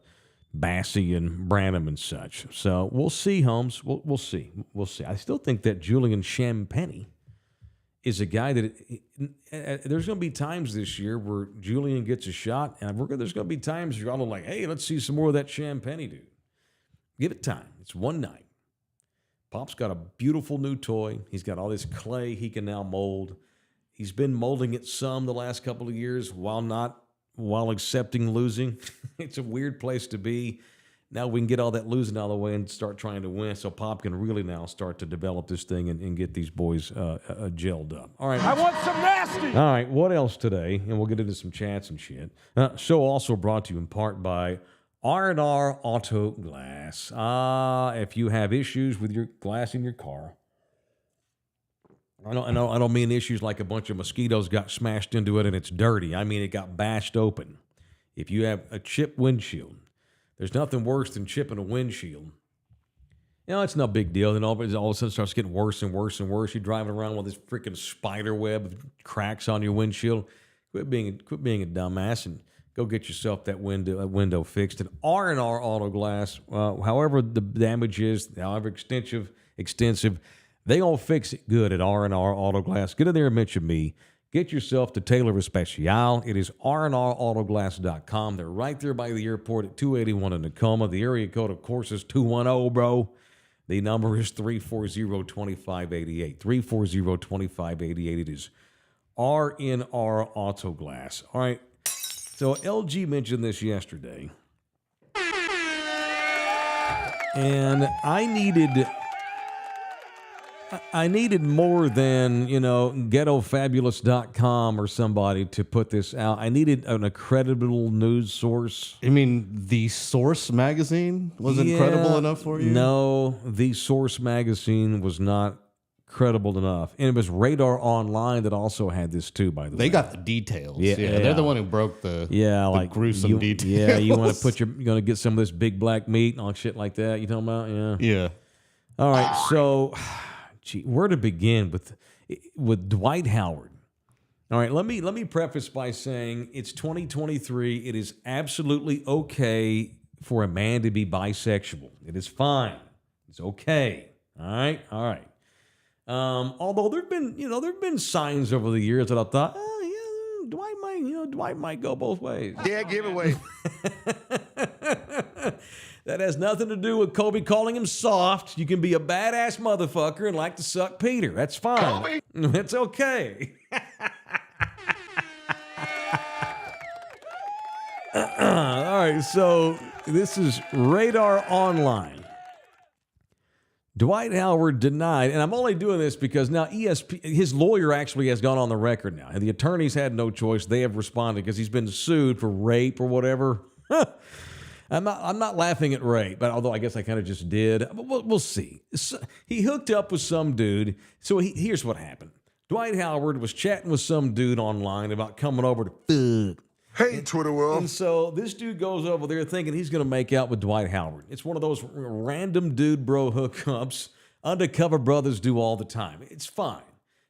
Bassey and Branham and such. So we'll see, Holmes. We'll see. I still think that Julian Champagnie is a guy that there's going to be times this year where Julian gets a shot, and there's going to be times you're all like, hey, let's see some more of that Champagnie dude. Give it time. It's one night. Pop's got a beautiful new toy. He's got all this clay he can now mold. He's been molding it some the last couple of years while accepting losing. It's a weird place to be. Now we can get all that losing out of the way and start trying to win so Pop can really now start to develop this thing and get these boys gelled up. All right. I want some nasty. All right, what else today? And we'll get into some chats and shit. Show also brought to you in part by R&R Auto Glass. If you have issues with your glass in your car, I don't mean issues like a bunch of mosquitoes got smashed into it and it's dirty. I mean it got bashed open. If you have a chipped windshield, there's nothing worse than chipping a windshield. It's no big deal. Then all of a sudden it starts getting worse and worse and worse. You're driving around with this freaking spider web of cracks on your windshield. Quit being a dumbass and go get yourself that window fixed. And R&R Auto Glass, however the damage is, however extensive, They gonna fix it good at R&R Auto Glass. Get in there and mention me. Get yourself to Taylor Especial. It is rnrautoglass.com. They're right there by the airport at 281 in Tacoma. The area code, of course, is 210, bro. The number is 340-2588. 340-2588. It is R&R Auto Glass. All right. So LG mentioned this yesterday. And I needed more than, GhettoFabulous.com or somebody to put this out. I needed an accredible news source. You mean The Source magazine wasn't credible enough for you? No, The Source magazine was not credible enough. And it was Radar Online that also had this too, by the way. They got the details. Yeah. They're the one who broke the gruesome details. Yeah, you want to you're going to get some of this big black meat and all shit like that. You talking about? Yeah. Yeah. All right, so... Gee, where to begin with Dwight Howard? All right, let me preface by saying it's 2023. It is absolutely okay for a man to be bisexual. It is fine. It's okay. All right. Although there've been signs over the years that I thought, Dwight might go both ways. Yeah, giveaway. That has nothing to do with Kobe calling him soft. You can be a badass motherfucker and like to suck Peter. That's fine. Kobe. It's okay. All right, so this is Radar Online. Dwight Howard denied, and I'm only doing this because now his lawyer actually has gone on the record now, and the attorneys had no choice. They have responded because he's been sued for rape or whatever. I'm not laughing at rape, but although I guess I kind of just did. But we'll see. So, he hooked up with some dude. So here's what happened. Dwight Howard was chatting with some dude online about coming over to fuck. Hey, Twitter world. And so this dude goes over there thinking he's going to make out with Dwight Howard. It's one of those random dude bro hookups undercover brothers do all the time. It's fine.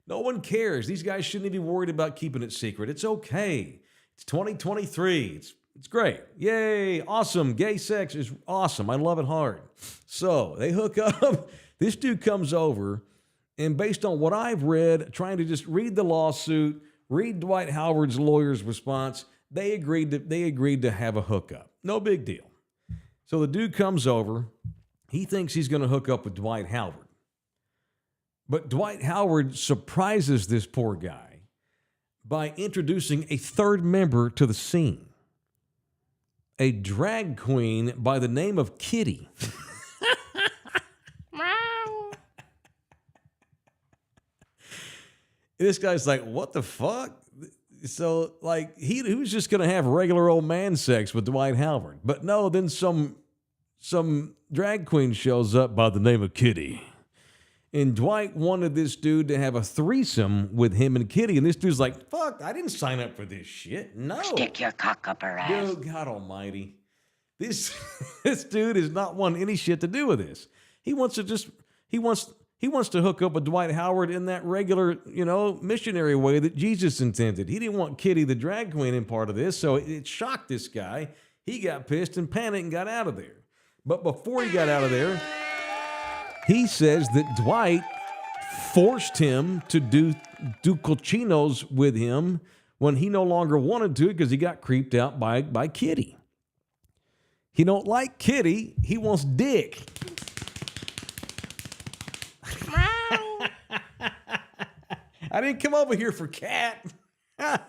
No one cares. These guys shouldn't be worried about keeping it secret. It's okay. It's 2023. It's great. Yay. Awesome. Gay sex is awesome. I love it hard. So they hook up. This dude comes over, and based on what I've read, trying to just read the lawsuit, read Dwight Howard's lawyer's response, they agreed to have a hookup. No big deal. So the dude comes over. He thinks he's going to hook up with Dwight Howard. But Dwight Howard surprises this poor guy by introducing a third member to the scene. A drag queen by the name of Kitty. This guy's like, what the fuck? So, like, he was just going to have regular old man sex with Dwight Howard. But no, then some drag queen shows up by the name of Kitty. And Dwight wanted this dude to have a threesome with him and Kitty. And this dude's like, fuck, I didn't sign up for this shit. No. Stick your cock up her ass. Dude, God almighty. This dude is not wanting any shit to do with this. He wants to hook up with Dwight Howard in that regular, missionary way that Jesus intended. He didn't want Kitty the drag queen in part of this, so it shocked this guy. He got pissed and panicked and got out of there. But before he got out of there, he says that Dwight forced him to do cochinos with him when he no longer wanted to because he got creeped out by Kitty. He don't like Kitty. He wants dick. I didn't come over here for cat. All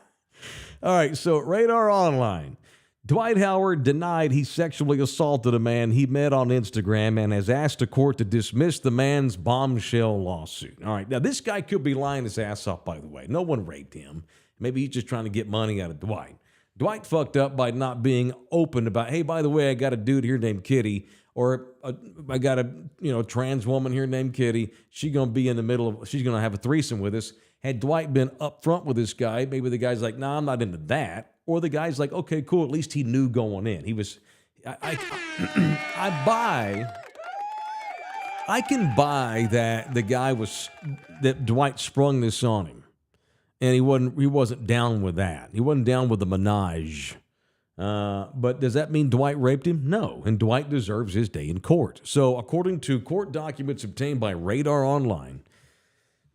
right, so Radar Online. Dwight Howard denied he sexually assaulted a man he met on Instagram and has asked the court to dismiss the man's bombshell lawsuit. All right, now this guy could be lying his ass off, by the way. No one raped him. Maybe he's just trying to get money out of Dwight. Dwight fucked up by not being open about, hey, by the way, I got a dude here named Kitty, or I got a trans woman here named Kitty. She's going to be in the middle of, she's going to have a threesome with us. Had Dwight been upfront with this guy, maybe the guy's like, nah, I'm not into that. Or the guy's like, okay, cool. At least he knew going in. He was, I can buy that the guy that Dwight sprung this on him. And he wasn't down with that. He wasn't down with the menage. But does that mean Dwight raped him? No. And Dwight deserves his day in court. So according to court documents obtained by Radar Online,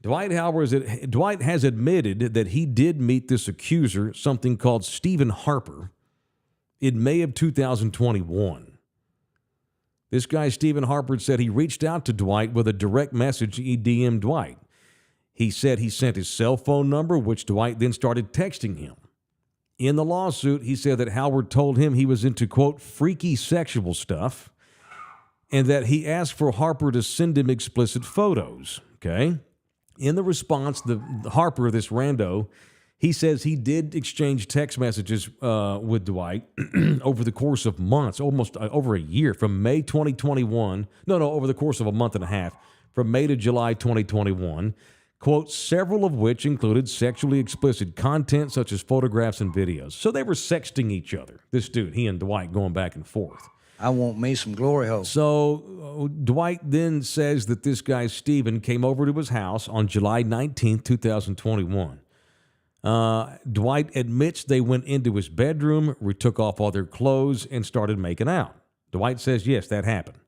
Dwight has admitted that he did meet this accuser, something called Stephen Harper, in May of 2021. This guy, Stephen Harper, said he reached out to Dwight with a direct message. He DM'd Dwight. He said he sent his cell phone number, which Dwight then started texting him. In the lawsuit, he said that Howard told him he was into, quote, freaky sexual stuff, and that he asked for Harper to send him explicit photos, okay? In the response, the Harper, this rando, he says he did exchange text messages with Dwight over the course of months, almost over a year, from May 2021. Over the course of a month and a half, from May to July 2021. Quote, several of which included sexually explicit content such as photographs and videos. So they were sexting each other, this dude, he and Dwight, going back and forth. I want me some glory hole. So Dwight then says that this guy, Steven, came over to his house on July 19th, 2021. Dwight admits they went into his bedroom, took off all their clothes, and started making out. Dwight says, yes, that happened.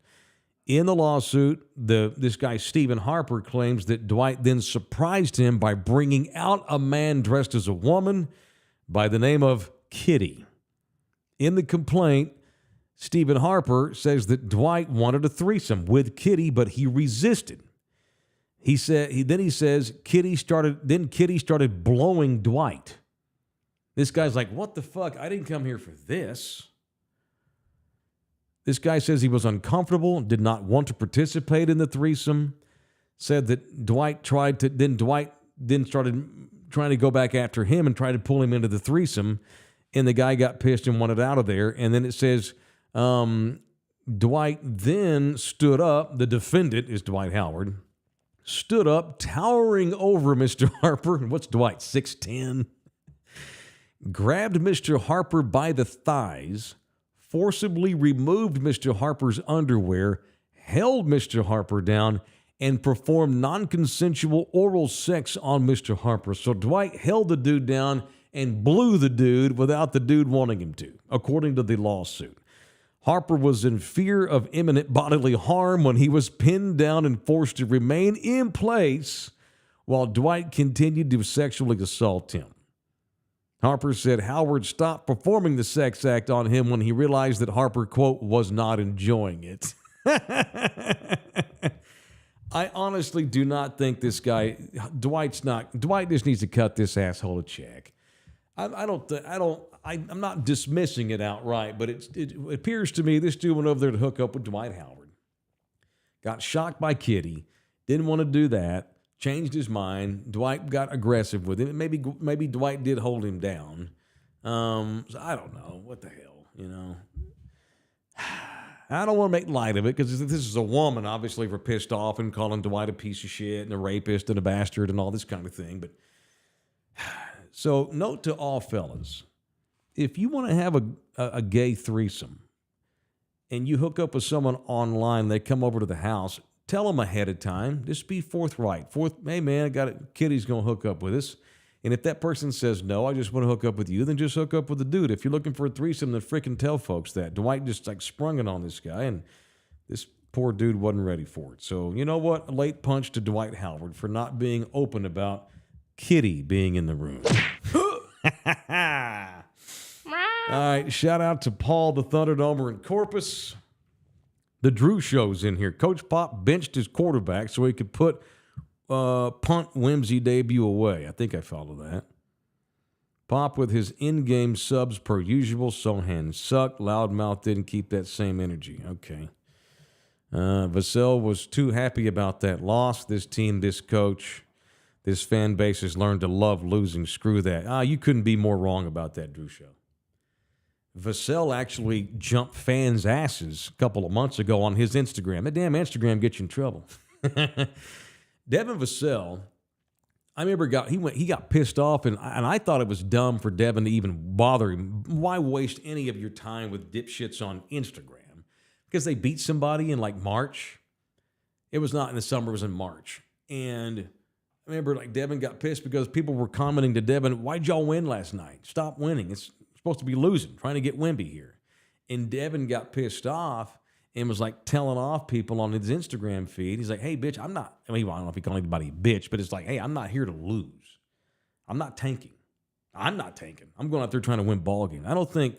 In the lawsuit, this guy, Stephen Harper, claims that Dwight then surprised him by bringing out a man dressed as a woman by the name of Kitty. In the complaint, Stephen Harper says that Dwight wanted a threesome with Kitty, but he resisted. He says Kitty started blowing Dwight. This guy's like, what the fuck? I didn't come here for this. This guy says he was uncomfortable, did not want to participate in the threesome, said that Dwight started trying to go back after him and try to pull him into the threesome, and the guy got pissed and wanted out of there. And then it says Dwight then stood up. The defendant is Dwight Howard. Stood up, towering over Mr. Harper. What's Dwight, 6'10"? Grabbed Mr. Harper by the thighs, forcibly removed Mr. Harper's underwear, held Mr. Harper down, and performed non-consensual oral sex on Mr. Harper. So Dwight held the dude down and blew the dude without the dude wanting him to, according to the lawsuit. Harper was in fear of imminent bodily harm when he was pinned down and forced to remain in place while Dwight continued to sexually assault him. Harper said Howard stopped performing the sex act on him when he realized that Harper, quote, was not enjoying it. I honestly do not think this guy, Dwight just needs to cut this asshole a check. I'm not dismissing it outright, but it appears to me this dude went over there to hook up with Dwight Howard. Got shocked by Kitty, didn't want to do that, changed his mind. Dwight got aggressive with him. Maybe Dwight did hold him down. So I don't know. What the hell, you know? I don't want to make light of it because this is a woman, obviously, we're pissed off and calling Dwight a piece of shit and a rapist and a bastard and all this kind of thing. But so note to all fellas, if you want to have a gay threesome and you hook up with someone online, they come over to the house, tell them ahead of time. Just be forthright. Hey, man, I got it. Kitty's going to hook up with us. And if that person says, no, I just want to hook up with you, then just hook up with the dude. If you're looking for a threesome, then freaking tell folks that. Dwight just sprung it on this guy, and this poor dude wasn't ready for it. So, you know what? A late punch to Dwight Howard for not being open about Kitty being in the room. All right, shout out to Paul the Thunderdomer in Corpus. The Drew Show's in here. Coach Pop benched his quarterback so he could put punt whimsy debut away. I think I follow that. Pop with his in-game subs per usual. Sohan sucked. Loudmouth didn't keep that same energy. Okay. Vassell was too happy about that loss. This team, this coach, this fan base has learned to love losing. Screw that. You couldn't be more wrong about that, Drew Show. Vassell actually jumped fans' asses a couple of months ago on his Instagram. That damn Instagram gets you in trouble. Devin Vassell, I remember he got pissed off, and I thought it was dumb for Devin to even bother him. Why waste any of your time with dipshits on Instagram? Because they beat somebody in March. It was not in the summer, it was in March. And I remember Devin got pissed because people were commenting to Devin, why'd y'all win last night? Stop winning. It's supposed to be losing, trying to get Wemby here. And Devin got pissed off and was like telling off people on his Instagram feed. He's like, hey, bitch, I don't know if he called anybody a bitch, but it's like, hey, I'm not here to lose. I'm not tanking. I'm going out there trying to win ball games. I don't think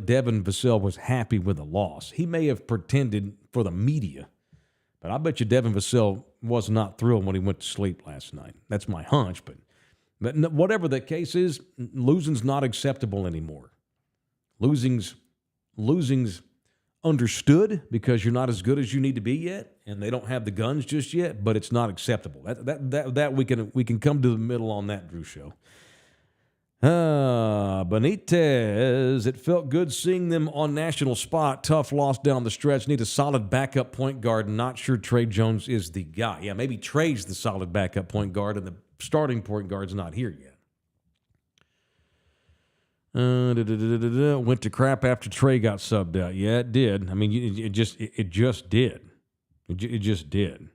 Devin Vassell was happy with the loss. He may have pretended for the media, but I bet you Devin Vassell was not thrilled when he went to sleep last night. That's my hunch, but whatever the case is, losing's not acceptable anymore. Losing's understood because you're not as good as you need to be yet, and they don't have the guns just yet, but it's not acceptable. That we can come to the middle on that, Drew Show. Benitez, it felt good seeing them on national spot. Tough loss down the stretch. Need a solid backup point guard. Not sure Trey Jones is the guy. Yeah, maybe Trey's the solid backup point guard, and the starting point guard's not here yet. Went to crap after Trey got subbed out. Yeah, it did. I mean, it just did. It just did.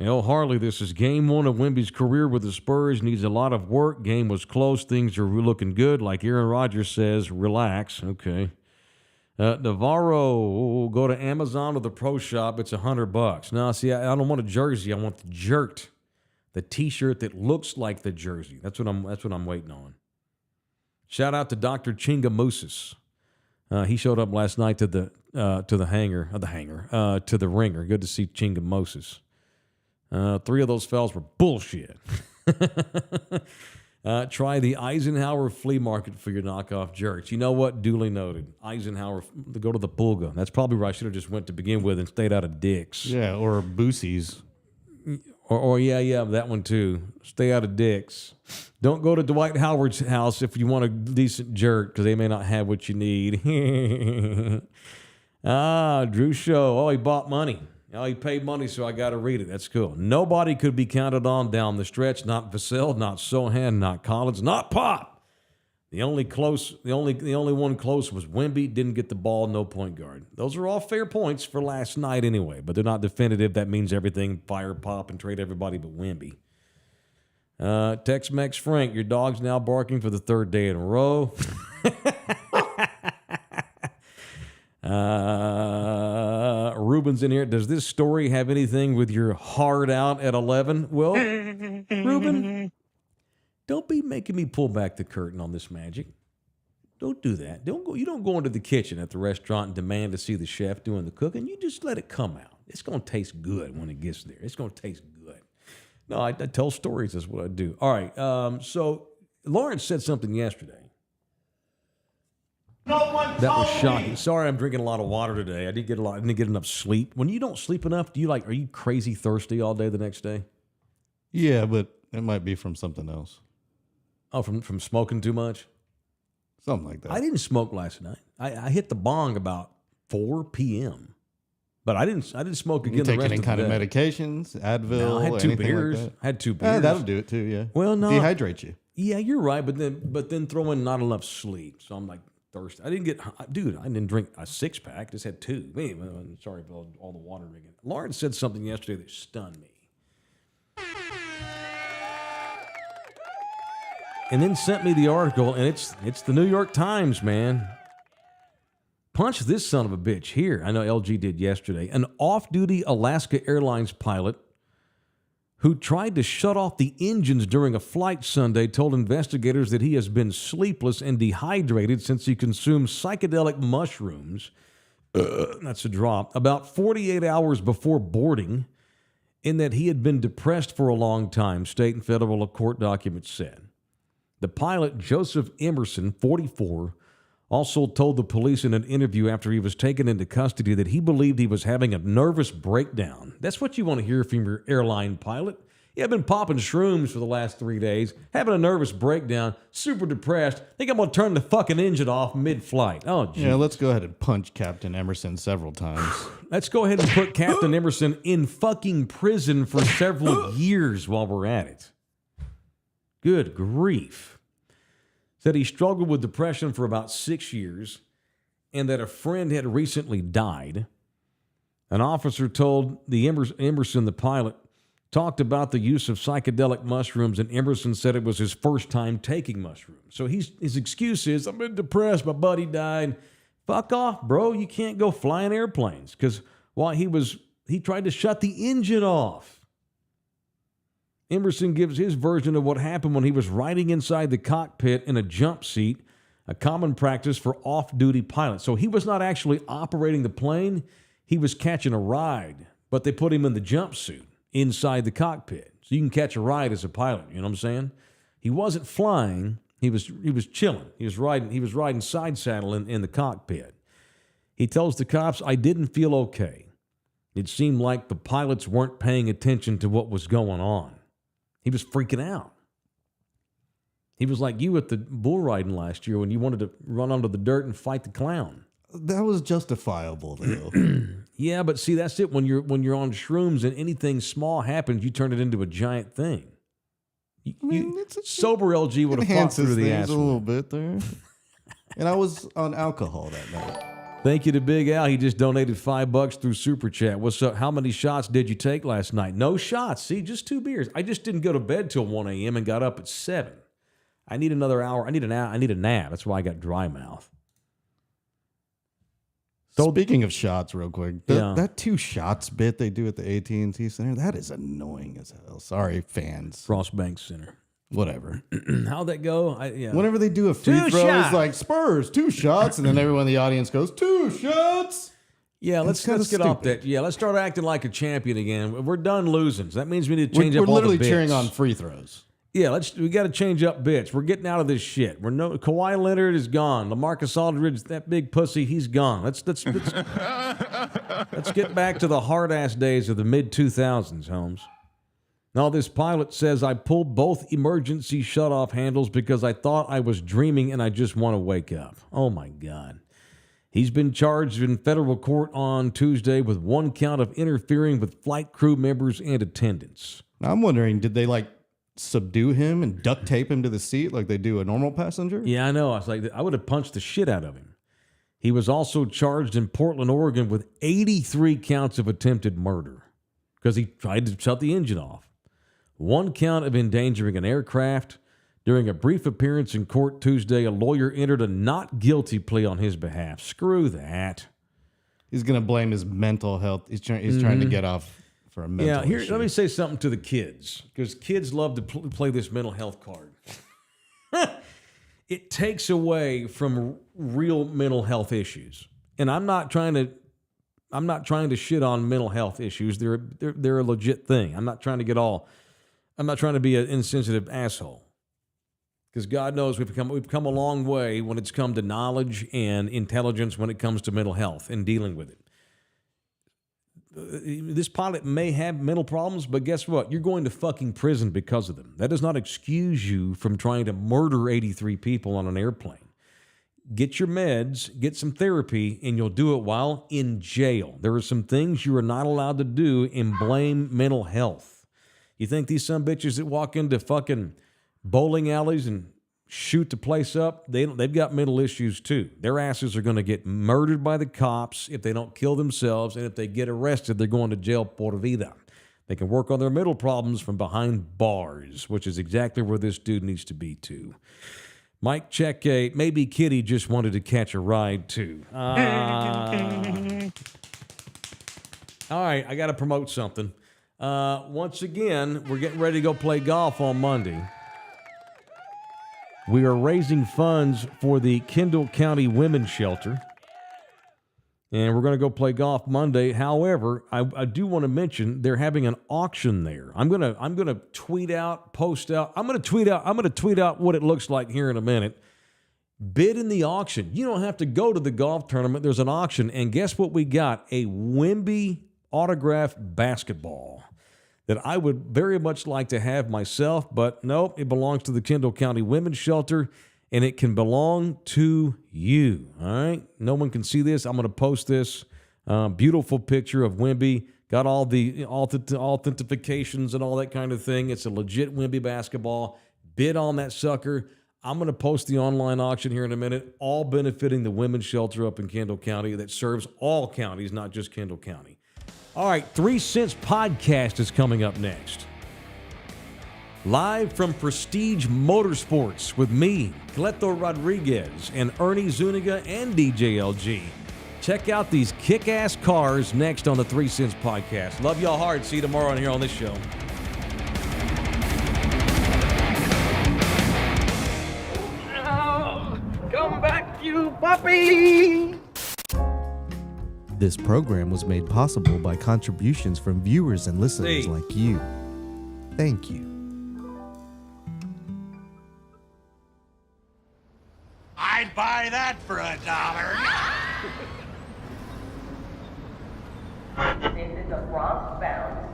Harley, this is game one of Wemby's career with the Spurs. Needs a lot of work. Game was close. Things are looking good. Like Aaron Rodgers says, relax. Okay. Navarro, go to Amazon or the Pro Shop. It's $100. No, see, I don't want a jersey. I want the jerked, the T-shirt that looks like the jersey. That's what I'm waiting on. Shout out to Dr. Chinga Moses. He showed up last night to the ringer. Good to see Chinga Moses. 3 of those fellas were bullshit. Try the Eisenhower flea market for your knockoff jerks. You know what? Duly noted. Eisenhower, go to the Pulga. That's probably where I should have just went to begin with and stayed out of Dick's. Yeah, or Boosie's. Or yeah, that one too. Stay out of Dick's. Don't go to Dwight Howard's house if you want a decent jerk because they may not have what you need. Drew Show. Oh, he bought money. Oh, he paid money, so I got to read it. That's cool. Nobody could be counted on down the stretch. Not Vassell, not Sohan, not Collins, not Pop. The only one close was Wemby. Didn't get the ball. No point guard. Those are all fair points for last night anyway, but they're not definitive. That means everything. Fire Pop and trade everybody but Wemby. Tex-Mex Frank, your dog's now barking for the 3rd day in a row. Ruben's in here. Does this story have anything with your hard out at 11? Well, Ruben, don't be making me pull back the curtain on this magic. Don't do that. You don't go into the kitchen at the restaurant and demand to see the chef doing the cooking. You just let it come out. It's going to taste good when it gets there. It's going to taste good. No, I tell stories. That's what I do. All right. So Lawrence said something yesterday. That was shocking. Sorry, I'm drinking a lot of water today. I didn't get enough sleep. When you don't sleep enough, are you crazy thirsty all day the next day? Yeah, but it might be from something else. Oh, from smoking too much? Something like that. I didn't smoke last night. I hit the bong about 4 p.m. But I didn't smoke again the rest of the day. Take any kind of medications, Advil, no, I had 2 beers. Like that? I had 2 beers. That'll do it too, yeah. Well, no. Dehydrate you. Yeah, you're right, but then throw in not enough sleep. So I'm like thirsty. I didn't drink a 6-pack. Just had 2. Man, sorry for all the water drinking. Lawrence said something yesterday that stunned me. And then sent me the article, and it's the New York Times, man. Punch this son of a bitch here. I know LG did yesterday. An off-duty Alaska Airlines pilot who tried to shut off the engines during a flight Sunday told investigators that he has been sleepless and dehydrated since he consumed psychedelic mushrooms. That's a drop. About 48 hours before boarding, in that he had been depressed for a long time, state and federal court documents said. The pilot, Joseph Emerson, 44, also told the police in an interview after he was taken into custody that he believed he was having a nervous breakdown. That's what you want to hear from your airline pilot. Yeah, I've been popping shrooms for the last 3 days, having a nervous breakdown, super depressed. Think I'm going to turn the fucking engine off mid-flight. Oh, geez. Yeah, let's go ahead and punch Captain Emerson several times. Let's go ahead and put Captain Emerson in fucking prison for several years while we're at it. Good grief. Said he struggled with depression for about 6 years and that a friend had recently died. An officer told the Emerson, the pilot, talked about the use of psychedelic mushrooms, and Emerson said it was his first time taking mushrooms. So his excuse is, I've been depressed, my buddy died, Fuck off, bro. You can't go flying airplanes. Because while he tried to shut the engine off. Emerson gives his version of what happened when he was riding inside the cockpit in a jump seat, a common practice for off-duty pilots. So he was not actually operating the plane. He was catching a ride, but they put him in the jump suit inside the cockpit. So you can catch a ride as a pilot, you know what I'm saying? He wasn't flying. He was chilling. He was riding side saddle in the cockpit. He tells the cops, "I didn't feel okay. It seemed like the pilots weren't paying attention to what was going on." He was freaking out. He was like you at the bull riding last year when you wanted to run onto the dirt and fight the clown. That was justifiable, though. Yeah, but see, that's it. When you're on shrooms and anything small happens, you turn it into a giant thing. Sober LG would have fought through the ass a little bit there. And I was on alcohol that night. Thank you to Big Al. He just donated $5 through Super Chat. What's up? How many shots did you take last night? No shots. See, just 2 beers. I just didn't go to bed till 1 a.m. and got up at 7. I need another hour. I need a nap. That's why I got dry mouth. So, speaking of shots, real quick, that 2 shots bit they do at the AT&T Center, that is annoying as hell. Sorry, fans. Frostbank Center. Whatever. How'd that go? Whenever they do a free throw, it's like Spurs, 2 shots, and then everyone in the audience goes, 2 shots. Yeah, let's get off that. Yeah, let's start acting like a champion again. We're done losing. So that means we need to change up all the bits. We're literally cheering on free throws. Yeah, we got to change up bits. We're getting out of this shit. Kawhi Leonard is gone. LaMarcus Aldridge, that big pussy, he's gone. Let's get back to the hard ass days of the mid 2000s, Holmes. Now, this pilot says, "I pulled both emergency shutoff handles because I thought I was dreaming and I just want to wake up." Oh, my God. He's been charged in federal court on Tuesday with 1 count of interfering with flight crew members and attendants. Now, I'm wondering, did they, subdue him and duct tape him to the seat like they do a normal passenger? Yeah, I know. I would have punched the shit out of him. He was also charged in Portland, Oregon with 83 counts of attempted murder because he tried to shut the engine off. 1 count of endangering an aircraft. During a brief appearance in court Tuesday, a lawyer entered a not guilty plea on his behalf. Screw that. He's going to blame his mental health. He's trying to get off for a mental issue. Let me say something to the kids, because kids love to play this mental health card. It takes away from real mental health issues. And I'm not trying to shit on mental health issues. They're a legit thing. I'm not trying to be an insensitive asshole. Because God knows we've come a long way when it's come to knowledge and intelligence when it comes to mental health and dealing with it. This pilot may have mental problems, but guess what? You're going to fucking prison because of them. That does not excuse you from trying to murder 83 people on an airplane. Get your meds, get some therapy, and you'll do it while in jail. There are some things you are not allowed to do and blame mental health. You think these sumbitches that walk into fucking bowling alleys and shoot the place up, they've got mental issues too. Their asses are going to get murdered by the cops if they don't kill themselves, and if they get arrested, they're going to jail por vida. They can work on their mental problems from behind bars, which is exactly where this dude needs to be too. Mike, check 8. Maybe Kitty just wanted to catch a ride too. All right, I got to promote something. Once again, we're getting ready to go play golf on Monday. We are raising funds for the Kendall County Women's Shelter, and we're going to go play golf Monday. However, I do want to mention they're having an auction there. I'm gonna tweet out, post out. I'm gonna tweet out what it looks like here in a minute. Bid in the auction. You don't have to go to the golf tournament. There's an auction, and guess what we got? A Wemby autographed basketball that I would very much like to have myself, but nope, it belongs to the Kendall County Women's Shelter, and it can belong to you, all right? No one can see this. I'm going to post this beautiful picture of Wemby. Got all the authentications and all that kind of thing. It's a legit Wemby basketball. Bid on that sucker. I'm going to post the online auction here in a minute, all benefiting the Women's Shelter up in Kendall County that serves all counties, not just Kendall County. All right, 3 Cents Podcast is coming up next. live from Prestige Motorsports with me, Cleto Rodriguez, and Ernie Zuniga and DJ LG. Check out these kick-ass cars next on the 3 Cents Podcast. Love y'all hard. See you tomorrow here on this show. Oh, come back, you puppy! This program was made possible by contributions from viewers and listeners like you. Thank you. I'd buy that for $1. This is a Bronx-bound